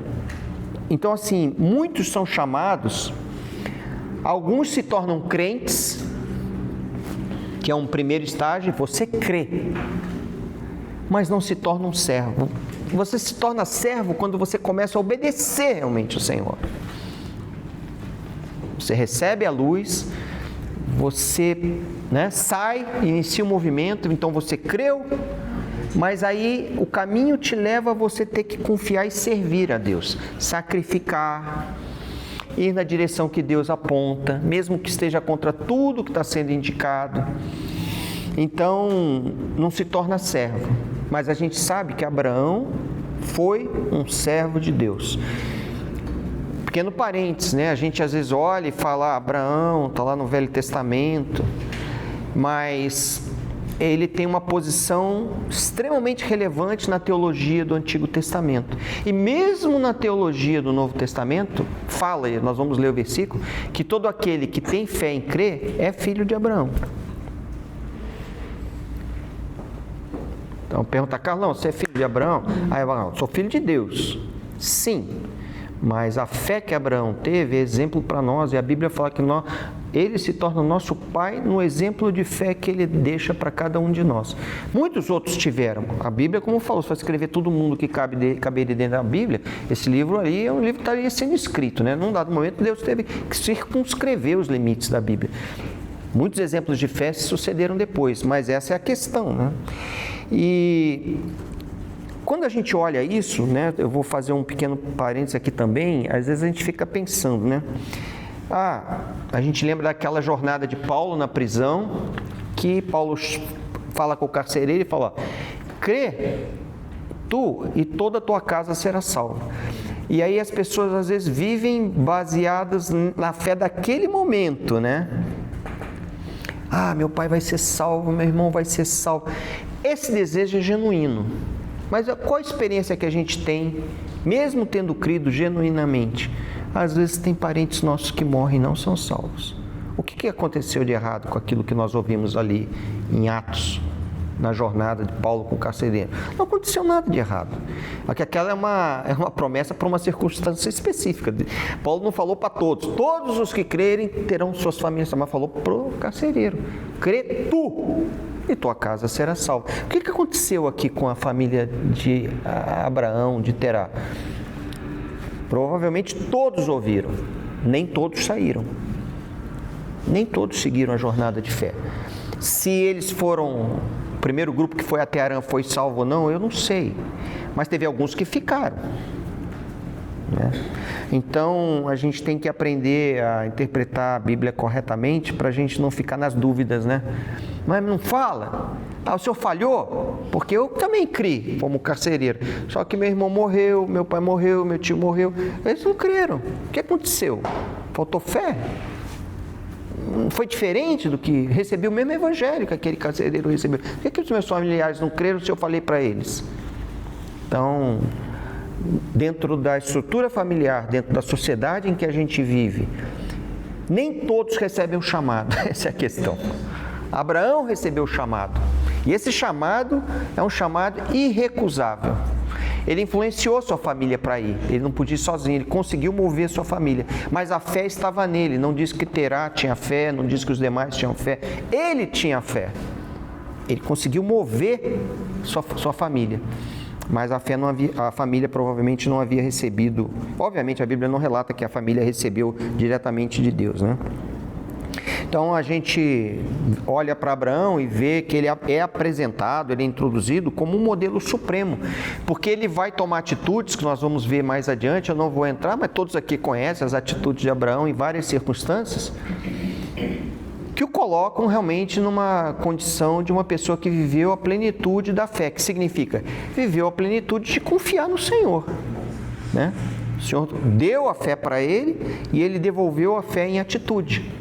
S1: Então, assim, muitos são chamados, alguns se tornam crentes, que é um primeiro estágio, você crê, mas não se torna um servo. Você se torna servo quando você começa a obedecer realmente ao Senhor. Você recebe a luz, você sai, inicia o movimento, então você creu, mas aí o caminho te leva a você ter que confiar e servir a Deus, sacrificar, ir na direção que Deus aponta, mesmo que esteja contra tudo que está sendo indicado. Então, não se torna servo. Mas a gente sabe que Abraão foi um servo de Deus. Pequeno parênteses, né? A gente às vezes olha e fala, Abraão está lá no Velho Testamento, mas ele tem uma posição extremamente relevante na teologia do Antigo Testamento. E mesmo na teologia do Novo Testamento, fala, e nós vamos ler o versículo, que todo aquele que tem fé em crer é filho de Abraão. Então pergunta, Carlão, você é filho de Abraão? Aí Abraão, sou filho de Deus. Sim, mas a fé que Abraão teve é exemplo para nós, e a Bíblia fala que ele se torna nosso pai no exemplo de fé que ele deixa para cada um de nós. Muitos outros tiveram. A Bíblia, como falou, se for escrever todo mundo que caberia dentro da Bíblia, esse livro ali é um livro que estaria sendo escrito, né? Num dado momento, Deus teve que circunscrever os limites da Bíblia. Muitos exemplos de fé se sucederam depois, mas essa é a questão, né? E quando a gente olha isso, né? Eu vou fazer um pequeno parênteses aqui também, às vezes a gente fica pensando, né? A gente lembra daquela jornada de Paulo na prisão, que Paulo fala com o carcereiro e fala, crê, tu e toda a tua casa será salva. E aí as pessoas às vezes vivem baseadas na fé daquele momento, né? Meu pai vai ser salvo, meu irmão vai ser salvo. Esse desejo é genuíno. Mas qual a experiência que a gente tem, mesmo tendo crido genuinamente? Às vezes tem parentes nossos que morrem e não são salvos. O que aconteceu de errado com aquilo que nós ouvimos ali em Atos, na jornada de Paulo com o carcereiro? Não aconteceu nada de errado. Aquela é uma promessa para uma circunstância específica. Paulo não falou para todos os que crerem terão suas famílias, mas falou para o carcereiro, crê tu e tua casa será salva. O que aconteceu aqui com a família de Abraão, de Terá? Provavelmente todos ouviram, nem todos saíram. Nem todos seguiram a jornada de fé. Se eles foram, o primeiro grupo que foi até Harã foi salvo ou não, eu não sei. Mas teve alguns que ficaram, né? Então, a gente tem que aprender a interpretar a Bíblia corretamente para a gente não ficar nas dúvidas, né? Mas não fala. O senhor falhou? Porque eu também criei como carcereiro. Só que meu irmão morreu, meu pai morreu, meu tio morreu. Eles não creram. O que aconteceu? Faltou fé? Foi diferente do que recebi o mesmo evangelho que aquele carcereiro recebeu. Por que os meus familiares não creram se eu falei para eles? Então, dentro da estrutura familiar, dentro da sociedade em que a gente vive, nem todos recebem o chamado. Essa é a questão. Abraão recebeu o chamado. E esse chamado é um chamado irrecusável. Ele influenciou sua família para ir. Ele não podia ir sozinho, ele conseguiu mover sua família. Mas a fé estava nele. Não diz que Terá tinha fé, não diz que os demais tinham fé. Ele tinha fé. Ele conseguiu mover sua família. Mas a família provavelmente não havia recebido. Obviamente a Bíblia não relata que a família recebeu diretamente de Deus, né? Então a gente olha para Abraão e vê que ele é apresentado, ele é introduzido como um modelo supremo, porque ele vai tomar atitudes que nós vamos ver mais adiante. Eu não vou entrar, mas todos aqui conhecem as atitudes de Abraão em várias circunstâncias, que o colocam realmente numa condição de uma pessoa que viveu a plenitude da fé, que significa viveu a plenitude de confiar no Senhor, né? O Senhor deu a fé para ele e ele devolveu a fé em atitude,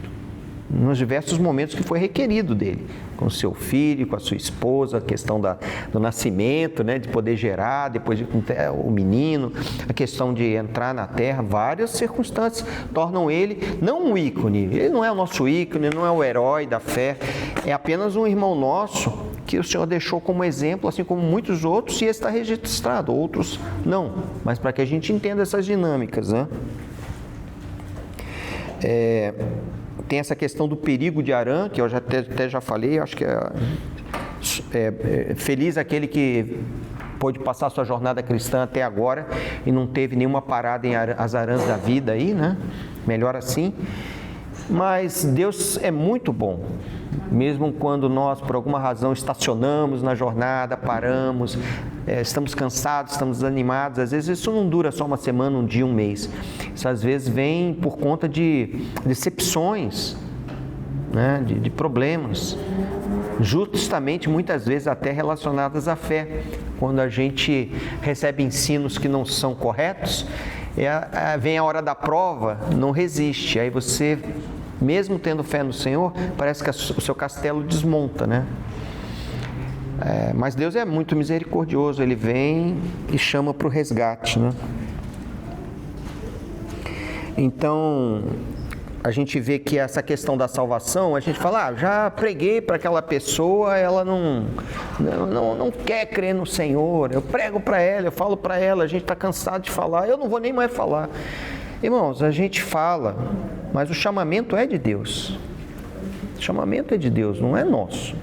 S1: nos diversos momentos que foi requerido dele, com o seu filho, com a sua esposa, a questão do nascimento, né, de poder gerar, depois de o menino, a questão de entrar na terra, várias circunstâncias tornam ele não um ícone. Ele não é o nosso ícone, não é o herói da fé, é apenas um irmão nosso que o Senhor deixou como exemplo, assim como muitos outros, e esse está registrado, outros não, mas para que a gente entenda essas dinâmicas, né? Tem essa questão do perigo de Harã, que eu até já falei, acho que feliz aquele que pôde passar sua jornada cristã até agora e não teve nenhuma parada em as arãs da vida aí, né? Melhor assim. Mas Deus é muito bom, mesmo quando nós, por alguma razão, estacionamos na jornada, paramos, estamos cansados, estamos desanimados. Às vezes isso não dura só uma semana, um dia, um mês. Isso às vezes vem por conta de decepções, né? de problemas, justamente muitas vezes até relacionadas à fé. Quando a gente recebe ensinos que não são corretos, vem a hora da prova, não resiste, aí você, mesmo tendo fé no Senhor, parece que o seu castelo desmonta, né? Mas Deus é muito misericordioso, Ele vem e chama para o resgate, né? Então, a gente vê que essa questão da salvação, a gente fala, já preguei para aquela pessoa, ela não quer crer no Senhor, eu prego para ela, eu falo para ela, a gente está cansado de falar, eu não vou nem mais falar. Irmãos, a gente fala, mas o chamamento é de Deus. O chamamento é de Deus, não é nosso.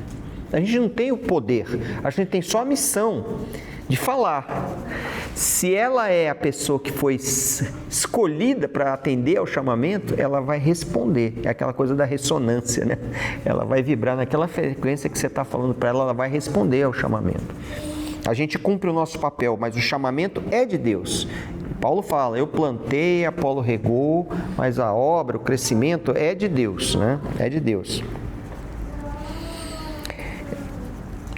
S1: A gente não tem o poder, a gente tem só a missão de falar. Se ela é a pessoa que foi escolhida para atender ao chamamento, ela vai responder. É aquela coisa da ressonância, né? Ela vai vibrar naquela frequência que você está falando para ela, ela vai responder ao chamamento. A gente cumpre o nosso papel, mas o chamamento é de Deus. Paulo fala, eu plantei, Apolo regou, mas a obra, o crescimento é de Deus, né? É de Deus.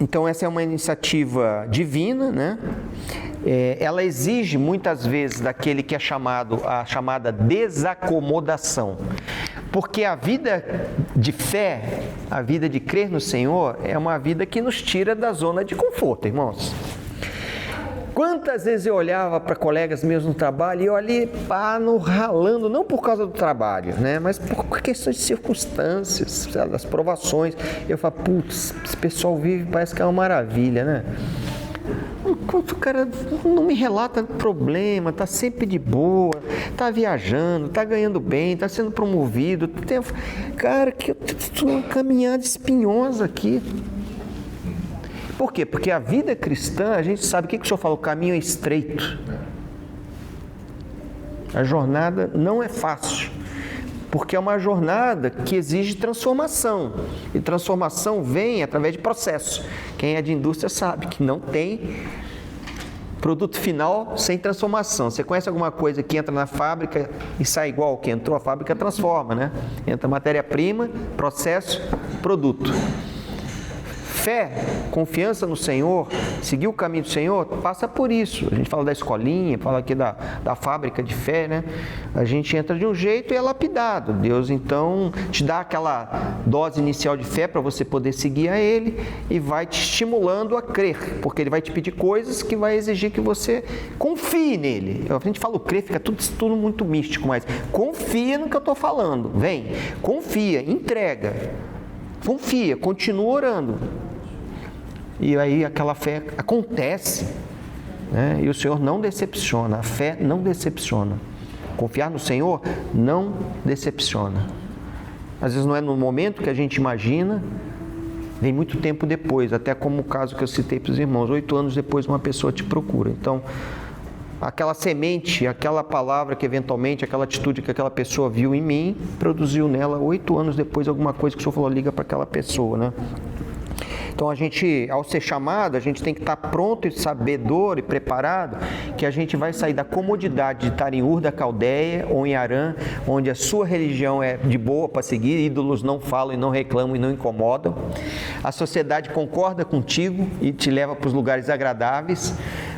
S1: Então essa é uma iniciativa divina, né? Ela exige muitas vezes daquele que é a chamada desacomodação. Porque a vida de fé, a vida de crer no Senhor, é uma vida que nos tira da zona de conforto, irmãos. Quantas vezes eu olhava para colegas meus no trabalho e eu ali ralando, não por causa do trabalho, né, mas por questões de circunstâncias, das provações. Eu falo, putz, esse pessoal vive, parece que é uma maravilha, né? Enquanto o cara não me relata problema, está sempre de boa, está viajando, está ganhando bem, está sendo promovido. Cara, que eu estou numa caminhada espinhosa aqui. Por quê? Porque a vida cristã, a gente sabe, o que o senhor fala? O caminho é estreito. A jornada não é fácil, porque é uma jornada que exige transformação. E transformação vem através de processo. Quem é de indústria sabe que não tem produto final sem transformação. Você conhece alguma coisa que entra na fábrica e sai igual ao que entrou? A fábrica transforma, né? Entra matéria-prima, processo, produto. Fé, confiança no Senhor, seguir o caminho do Senhor, passa por isso. A gente fala da escolinha, fala aqui da fábrica de fé, né? A gente entra de um jeito e é lapidado. Deus, então, te dá aquela dose inicial de fé para você poder seguir a Ele e vai te estimulando a crer, porque Ele vai te pedir coisas que vai exigir que você confie nele. A gente fala o crer, fica tudo muito místico, mas confia no que eu estou falando. Vem, confia, entrega. Confia, continua orando. E aí aquela fé acontece. né? E o Senhor não decepciona, a fé não decepciona. Confiar no Senhor não decepciona. Às vezes não é no momento que a gente imagina, vem muito tempo depois, até como o caso que eu citei para os irmãos, 8 anos depois uma pessoa te procura. Então, aquela semente, aquela palavra que eventualmente, aquela atitude que aquela pessoa viu em mim, produziu nela 8 anos depois alguma coisa que o Senhor falou, liga para aquela pessoa, né? Então, a gente, ao ser chamado, a gente tem que estar pronto e sabedor e preparado, que a gente vai sair da comodidade de estar em Ur da Caldeia ou em Harã, onde a sua religião é de boa para seguir, ídolos não falam e não reclamam e não incomodam. A sociedade concorda contigo e te leva para os lugares agradáveis.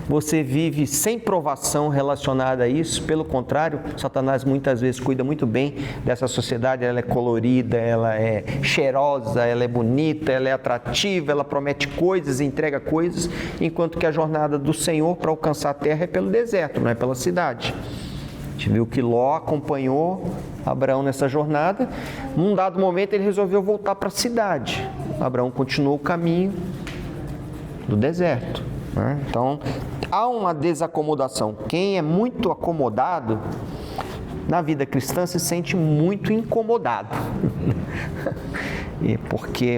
S1: Você vive sem provação relacionada a isso, pelo contrário, Satanás muitas vezes cuida muito bem dessa sociedade, ela é colorida, ela é cheirosa, ela é bonita, ela é atrativa, ela promete coisas, entrega coisas, enquanto que a jornada do Senhor para alcançar a terra é pelo deserto, não é pela cidade. A gente viu que Ló acompanhou Abraão nessa jornada, num dado momento ele resolveu voltar para a cidade, Abraão continuou o caminho do deserto. Então, há uma desacomodação. Quem é muito acomodado na vida cristã se sente muito incomodado.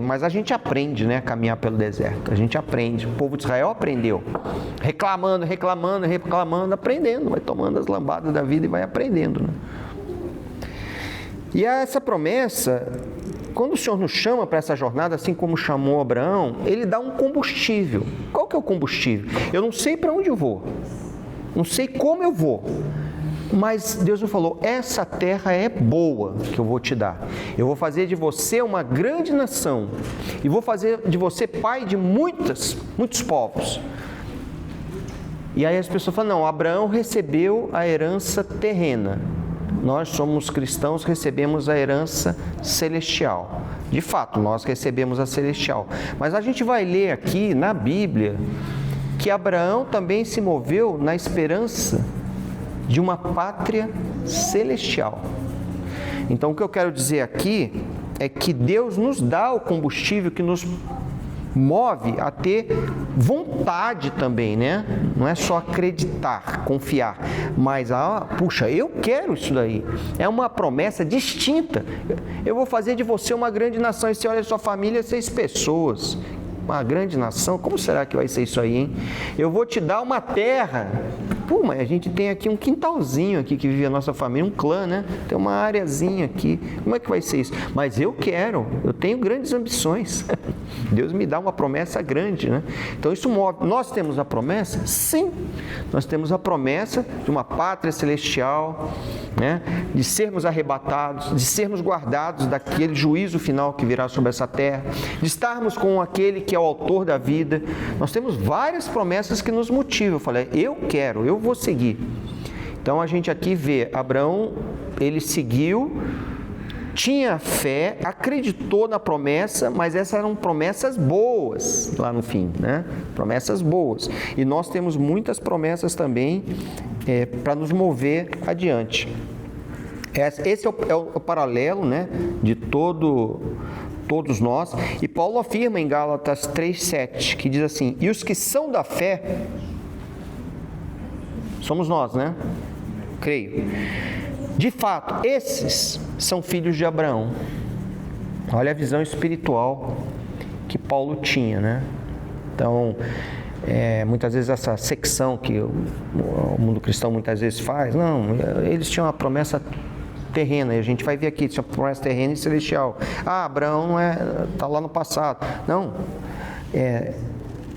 S1: Mas a gente aprende, né, a caminhar pelo deserto. A gente aprende. O povo de Israel aprendeu. Reclamando, aprendendo. Vai tomando as lambadas da vida e vai aprendendo, né? E essa promessa, quando o Senhor nos chama para essa jornada, assim como chamou Abraão, Ele dá um combustível. Qual que é o combustível? Eu não sei para onde eu vou, não sei como eu vou, mas Deus me falou, essa terra é boa que eu vou te dar. Eu vou fazer de você uma grande nação e vou fazer de você pai de muitos povos. E aí as pessoas falam, não, Abraão recebeu a herança terrena. Nós somos cristãos, recebemos a herança celestial. De fato, nós recebemos a celestial. Mas a gente vai ler aqui na Bíblia que Abraão também se moveu na esperança de uma pátria celestial. Então, o que eu quero dizer aqui é que Deus nos dá o combustível que nos move a ter vontade também, né? Não é só acreditar, confiar, mas, puxa, eu quero isso daí. É uma promessa distinta. Eu vou fazer de você uma grande nação. E você olha a sua família, 6 pessoas. Uma grande nação, como será que vai ser isso aí, hein? Eu vou te dar uma terra. Pô, mas a gente tem aqui um quintalzinho aqui que vive a nossa família, um clã, né? Tem uma areazinha aqui. Como é que vai ser isso? Mas eu tenho grandes ambições. Deus me dá uma promessa grande, né? Então isso move. Nós temos a promessa? Sim. Nós temos a promessa de uma pátria celestial, né? De sermos arrebatados, de sermos guardados daquele juízo final que virá sobre essa terra, de estarmos com aquele que é o autor da vida. Nós temos várias promessas que nos motivam. Eu falei, eu quero, eu vou seguir. Então a gente aqui vê Abraão, ele seguiu, tinha fé, acreditou na promessa, mas essas eram promessas boas lá no fim, né? Promessas boas. E nós temos muitas promessas também para nos mover adiante. Esse é o paralelo, né, de todos nós. E Paulo afirma em Gálatas 3,7, que diz assim, e os que são da fé, somos nós, né? Creio. De fato, esses são filhos de Abraão. Olha a visão espiritual que Paulo tinha, né? Então, muitas vezes essa secção que o mundo cristão muitas vezes faz, não, eles tinham uma promessa terrena, e a gente vai ver aqui, tinha promessa terrena e celestial. Abraão não está lá no passado. Não,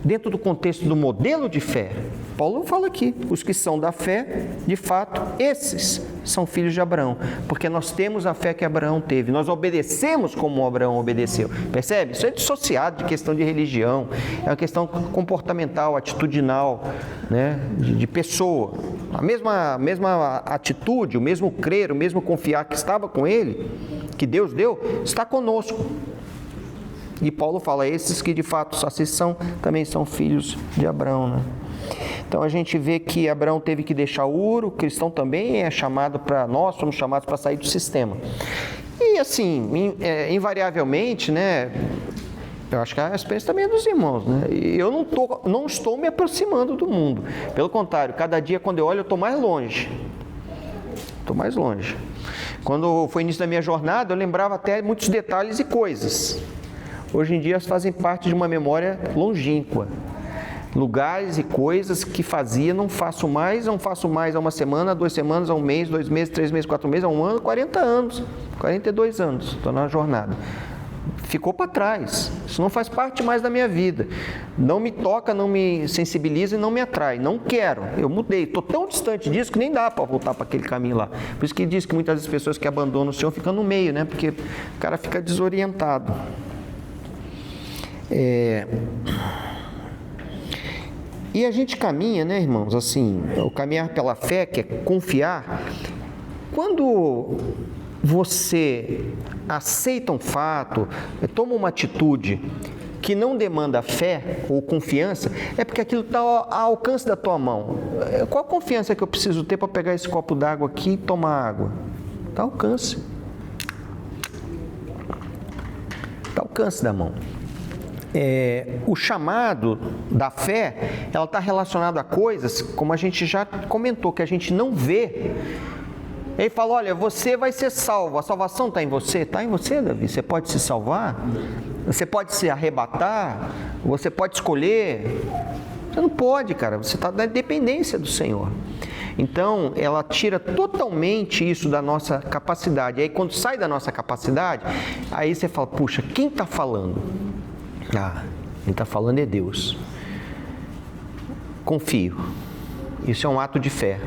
S1: dentro do contexto do modelo de fé, Paulo fala aqui, os que são da fé, de fato, esses são filhos de Abraão, porque nós temos a fé que Abraão teve, nós obedecemos como Abraão obedeceu, percebe? Isso é dissociado de questão de religião, é uma questão comportamental, atitudinal, né? de pessoa. A mesma atitude, o mesmo crer, o mesmo confiar que estava com ele, que Deus deu, está conosco. E Paulo fala, esses que de fato também são filhos de Abraão, né? Então a gente vê que Abraão teve que deixar Ur, o cristão também é chamado nós somos chamados para sair do sistema. E assim, invariavelmente, né, Eu acho que a experiência também é dos irmãos, né? E eu não estou me aproximando do mundo. Pelo contrário, cada dia quando eu olho, eu estou mais longe. Estou mais longe. Quando foi o início da minha jornada, eu lembrava até muitos detalhes e coisas. Hoje em dia, elas fazem parte de uma memória longínqua. Lugares e coisas que fazia, não faço mais há uma semana, 2 semanas, há um mês, 2 meses, 3 meses, 4 meses, há um ano, 40 anos, 42 anos, estou na jornada. Ficou para trás, isso não faz parte mais da minha vida, não me toca, não me sensibiliza e não me atrai, não quero, eu mudei, estou tão distante disso que nem dá para voltar para aquele caminho lá. Por isso que diz que muitas das pessoas que abandonam o Senhor ficam no meio, né? Porque o cara fica desorientado. E a gente caminha, né, irmãos, assim, o caminhar pela fé, que é confiar. Quando você aceita um fato, toma uma atitude que não demanda fé ou confiança, é porque aquilo está ao alcance da tua mão. Qual a confiança que eu preciso ter para pegar esse copo d'água aqui e tomar água? Está ao alcance. Está ao alcance da mão. O chamado da fé, ela está relacionada a coisas, como a gente já comentou, que a gente não vê. Ele fala, olha, você vai ser salvo, a salvação está em você? Está em você, Davi, você pode se salvar, você pode se arrebatar, você pode escolher, você não pode, cara, você está na dependência do Senhor. Então, ela tira totalmente isso da nossa capacidade, aí quando sai da nossa capacidade, aí você fala, puxa, quem está falando? Quem está falando é Deus. Confio. Isso é um ato de fé.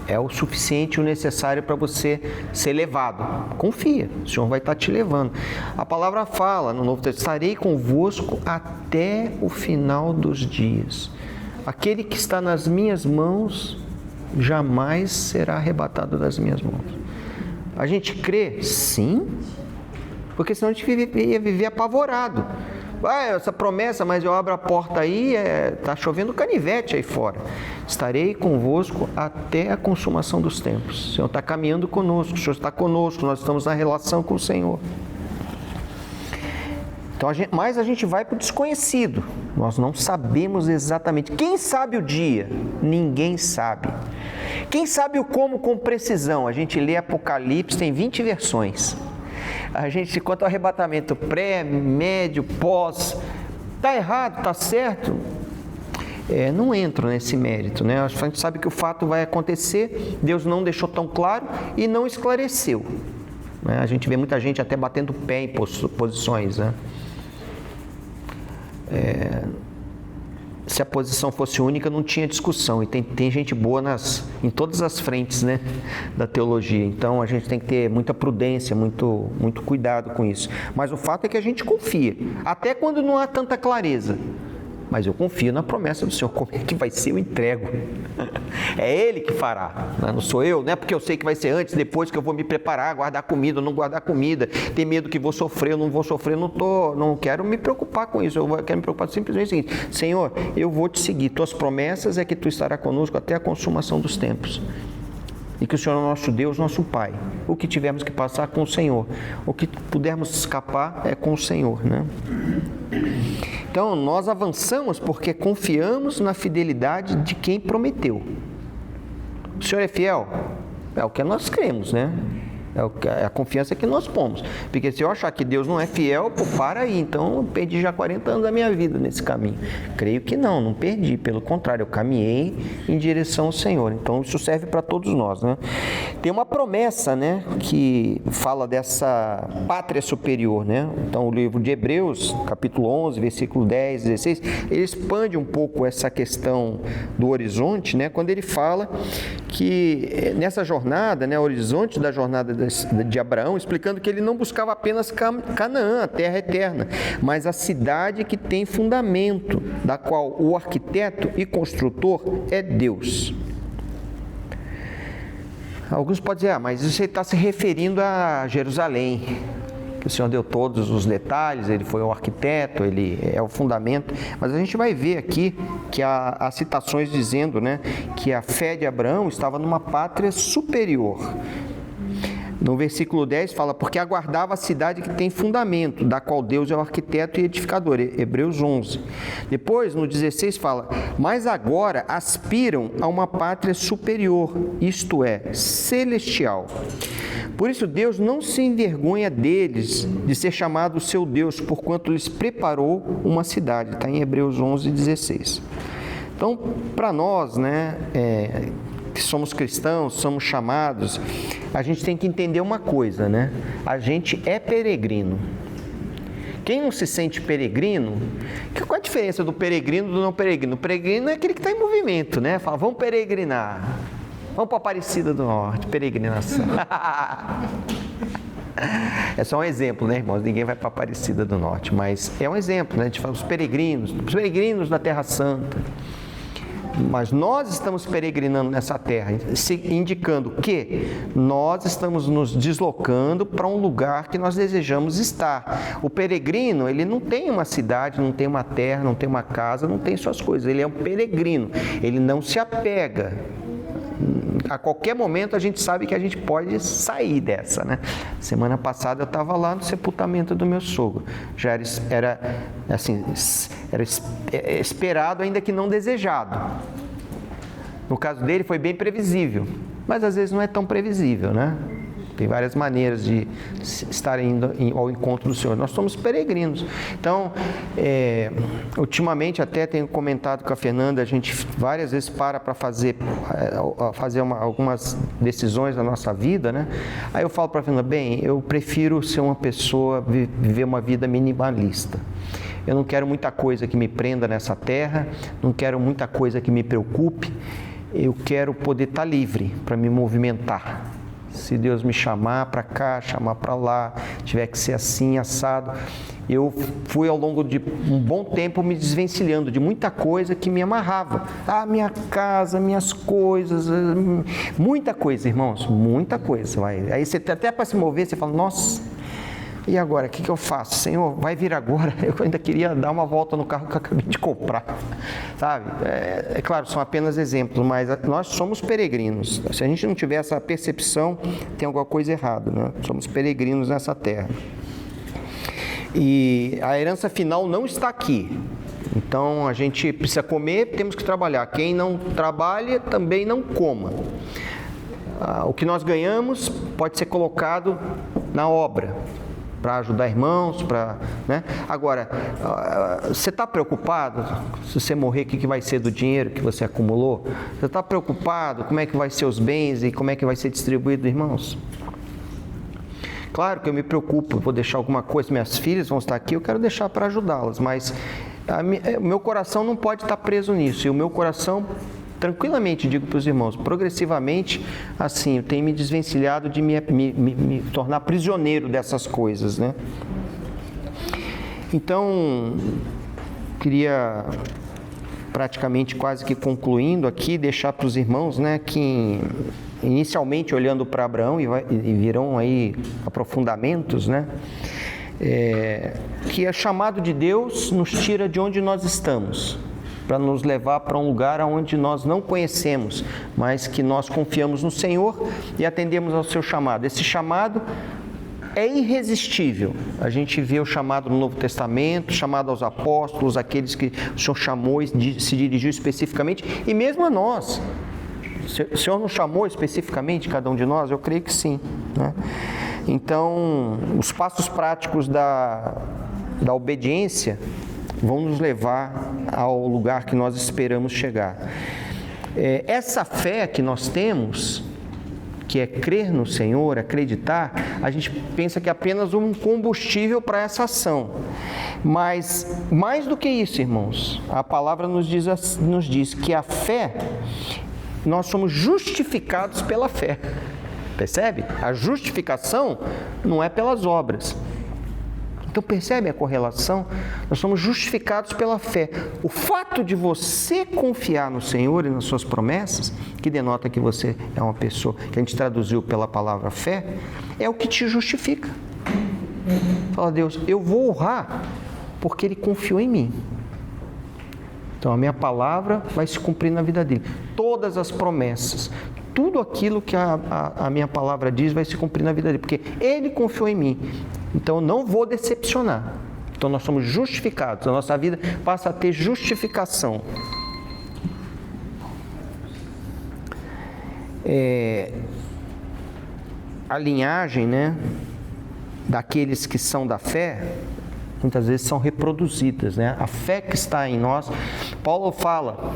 S1: É o suficiente e o necessário para você ser levado. Confia, o Senhor vai estar te levando. A palavra fala no Novo Testamento: estarei convosco até o final dos dias. Aquele que está nas minhas mãos jamais será arrebatado das minhas mãos. A gente crê? Sim. Porque senão a gente ia viver apavorado. Essa promessa, mas eu abro a porta aí, está chovendo canivete aí fora. Estarei convosco até a consumação dos tempos. O Senhor está caminhando conosco, o Senhor está conosco, nós estamos na relação com o Senhor. Então, mas a gente vai para o desconhecido. Nós não sabemos exatamente. Quem sabe o dia? Ninguém sabe. Quem sabe o como com precisão? A gente lê Apocalipse, tem 20 versões. A gente, quanto ao arrebatamento pré, médio, pós, está errado, está certo? Não entro nesse mérito, né? A gente sabe que o fato vai acontecer, Deus não deixou tão claro e não esclareceu. Né? A gente vê muita gente até batendo pé em posições, né? Se a posição fosse única, não tinha discussão. E tem gente boa em todas as frentes, né, da teologia. Então, a gente tem que ter muita prudência, muito cuidado com isso. Mas o fato é que a gente confia, até quando não há tanta clareza. Mas eu confio na promessa do Senhor. Como é que vai ser, eu entrego. É Ele que fará, não sou eu. Não é porque eu sei que vai ser antes, depois que eu vou me preparar, guardar comida, não guardar comida, ter medo que vou sofrer, eu não vou sofrer, não quero me preocupar com isso. Eu quero me preocupar simplesmente com o seguinte: Senhor, eu vou te seguir. Tuas promessas é que Tu estarás conosco até a consumação dos tempos. E que o Senhor é nosso Deus, nosso Pai. O que tivermos que passar com o Senhor, o que pudermos escapar é com o Senhor, né? Então, nós avançamos porque confiamos na fidelidade de quem prometeu. O Senhor é fiel? É o que nós cremos, né? É a confiança que nós pomos. Porque se eu achar que Deus não é fiel, para aí. Então, eu perdi já 40 anos da minha vida nesse caminho. Creio que não perdi. Pelo contrário, eu caminhei em direção ao Senhor. Então, isso serve para todos nós, né? Tem uma promessa, né, que fala dessa pátria superior, né? Então, o livro de Hebreus, capítulo 11, versículo 10, 16, ele expande um pouco essa questão do horizonte, né? Quando ele fala que nessa jornada, né, o horizonte da jornada de Abraão, explicando que ele não buscava apenas Canaã, a terra eterna, mas a cidade que tem fundamento, da qual o arquiteto e construtor é Deus. Alguns podem dizer, mas isso está se referindo a Jerusalém, que o Senhor deu todos os detalhes, ele foi o arquiteto, ele é o fundamento, mas a gente vai ver aqui que há citações dizendo, né, que a fé de Abraão estava numa pátria superior. No versículo 10 fala, porque aguardava a cidade que tem fundamento, da qual Deus é o arquiteto e edificador, Hebreus 11. Depois, no 16 fala, mas agora aspiram a uma pátria superior, isto é, celestial. Por isso Deus não se envergonha deles de ser chamado seu Deus, porquanto lhes preparou uma cidade. Está em Hebreus 11, 16. Então, para nós, né, que somos cristãos, somos chamados, a gente tem que entender uma coisa, né? A gente é peregrino. Quem não se sente peregrino, qual a diferença do peregrino do não peregrino? O peregrino é aquele que está em movimento, né? Fala, vamos peregrinar. Vamos para Aparecida do Norte, peregrinação. É só um exemplo, né, irmãos? Ninguém vai para Aparecida do Norte, mas é um exemplo, né? A gente fala os peregrinos da Terra Santa. Mas nós estamos peregrinando nessa terra, indicando que nós estamos nos deslocando para um lugar que nós desejamos estar. O peregrino, ele não tem uma cidade, não tem uma terra, não tem uma casa, não tem suas coisas. Ele é um peregrino, ele não se apega. A qualquer momento a gente sabe que a gente pode sair dessa, né? Semana passada eu estava lá no sepultamento do meu sogro. Já era esperado, ainda que não desejado. No caso dele foi bem previsível, mas às vezes não é tão previsível, né? Tem várias maneiras de estar indo ao encontro do Senhor. Nós somos peregrinos. Então, ultimamente até tenho comentado com a Fernanda, a gente várias vezes para fazer algumas decisões na nossa vida, né? Aí eu falo para a Fernanda, bem, eu prefiro ser uma pessoa, viver uma vida minimalista. Eu não quero muita coisa que me prenda nessa terra, não quero muita coisa que me preocupe. Eu quero poder estar livre para me movimentar. Se Deus me chamar para cá, chamar para lá, tiver que ser assim, assado. Eu fui ao longo de um bom tempo me desvencilhando de muita coisa que me amarrava. Ah, minha casa, minhas coisas, muita coisa, irmãos, muita coisa. Aí você até para se mover, você fala, nossa, e agora, o que eu faço? Senhor, vai vir agora? Eu ainda queria dar uma volta no carro que eu acabei de comprar, sabe? É claro, são apenas exemplos, mas nós somos peregrinos. Se a gente não tiver essa percepção, tem alguma coisa errada, né? Somos peregrinos nessa terra. E a herança final não está aqui. Então, a gente precisa comer, temos que trabalhar. Quem não trabalha, também não coma. O que nós ganhamos pode ser colocado na obra, para ajudar irmãos, né? Agora, você está preocupado se você morrer, o que vai ser do dinheiro que você acumulou? Você está preocupado como é que vai ser os bens e como é que vai ser distribuído, irmãos? Claro que eu me preocupo, vou deixar alguma coisa, minhas filhas vão estar aqui, eu quero deixar para ajudá-las, mas o meu coração não pode estar preso nisso, e o meu coração, tranquilamente digo para os irmãos, progressivamente, assim, eu tenho me desvencilhado de me tornar prisioneiro dessas coisas, né? Então, queria praticamente quase que concluindo aqui, deixar para os irmãos, né, que inicialmente olhando para Abraão e virão aí aprofundamentos, né, que é chamado de Deus nos tira de onde nós estamos, para nos levar para um lugar onde nós não conhecemos, mas que nós confiamos no Senhor e atendemos ao seu chamado. Esse chamado é irresistível. A gente vê o chamado no Novo Testamento, chamado aos apóstolos, aqueles que o Senhor chamou e se dirigiu especificamente, e mesmo a nós. O Senhor nos chamou especificamente, cada um de nós? Eu creio que sim, né? Então, os passos práticos da obediência vão nos levar ao lugar que nós esperamos chegar. Essa fé que nós temos, que é crer no Senhor, acreditar, a gente pensa que é apenas um combustível para essa ação. Mas, mais do que isso, irmãos, a palavra nos diz que a fé, nós somos justificados pela fé. Percebe? A justificação não é pelas obras. Então, percebe a correlação? Nós somos justificados pela fé. O fato de você confiar no Senhor e nas suas promessas, que denota que você é uma pessoa, que a gente traduziu pela palavra fé, é o que te justifica. Fala, Deus, eu vou honrar porque Ele confiou em mim. Então, a minha palavra vai se cumprir na vida dele. Todas as promessas, tudo aquilo que a minha palavra diz vai se cumprir na vida dele, porque ele confiou em mim. Então eu não vou decepcionar. Então nós somos justificados, a nossa vida passa a ter justificação. A linhagem, né, daqueles que são da fé, muitas vezes são reproduzidas, né? A fé que está em nós, Paulo fala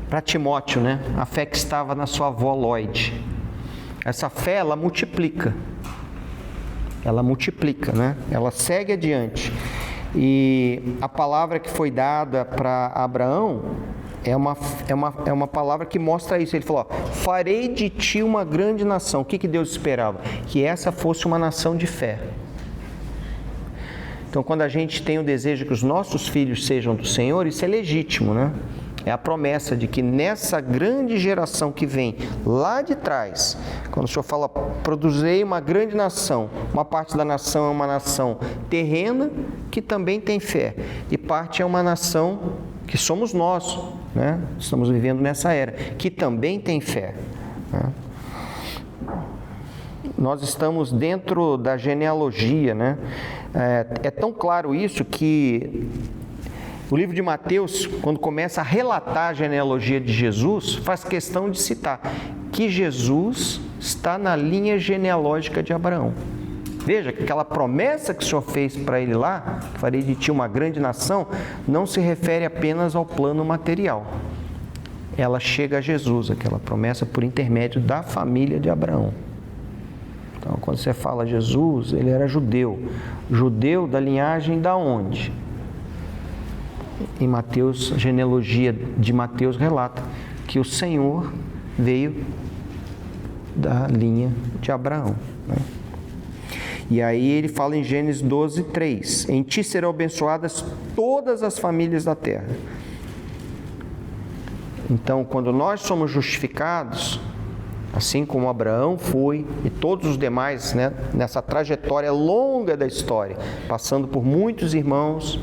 S1: para Timóteo, né? A fé que estava na sua avó Lóide. Essa fé, ela multiplica, né? Ela segue adiante. E a palavra que foi dada para Abraão é uma palavra que mostra isso. Ele falou, ó, farei de ti uma grande nação. O que Deus esperava? Que essa fosse uma nação de fé. Então, quando a gente tem o desejo que os nossos filhos sejam do Senhor, isso é legítimo, né? É a promessa de que nessa grande geração que vem lá de trás, quando o Senhor fala, produzirei uma grande nação, uma parte da nação é uma nação terrena que também tem fé, e parte é uma nação que somos nós, né? Estamos vivendo nessa era, que também tem fé, né? Nós estamos dentro da genealogia, né? É tão claro isso que o livro de Mateus, quando começa a relatar a genealogia de Jesus, faz questão de citar que Jesus está na linha genealógica de Abraão. Veja que aquela promessa que o Senhor fez para ele lá, farei de ti uma grande nação, não se refere apenas ao plano material. Ela chega a Jesus, aquela promessa por intermédio da família de Abraão. Então, quando você fala Jesus, ele era judeu. Judeu da linhagem da onde? Em Mateus, a genealogia de Mateus relata que o Senhor veio da linha de Abraão, né? E aí ele fala em Gênesis 12, 3, em ti serão abençoadas todas as famílias da terra. Então, quando nós somos justificados, assim como Abraão foi e todos os demais, né, nessa trajetória longa da história, passando por muitos irmãos,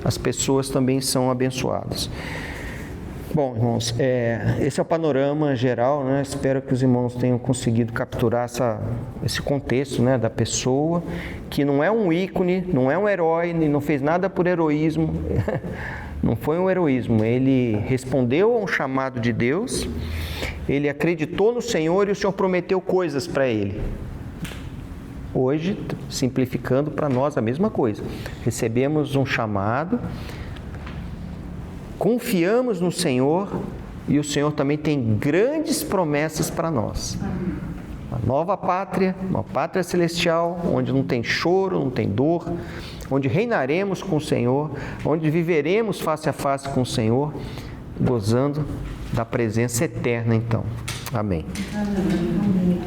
S1: as pessoas também são abençoadas. Bom, irmãos, esse é o panorama geral, né? Espero que os irmãos tenham conseguido capturar esse contexto, né, da pessoa, que não é um ícone, não é um herói, não fez nada por heroísmo, não foi um heroísmo, ele respondeu a um chamado de Deus, ele acreditou no Senhor e o Senhor prometeu coisas para ele. Hoje, simplificando para nós a mesma coisa, recebemos um chamado, confiamos no Senhor e o Senhor também tem grandes promessas para nós. Uma nova pátria, uma pátria celestial, onde não tem choro, não tem dor, onde reinaremos com o Senhor, onde viveremos face a face com o Senhor, gozando da presença eterna, então. Amém. Amém.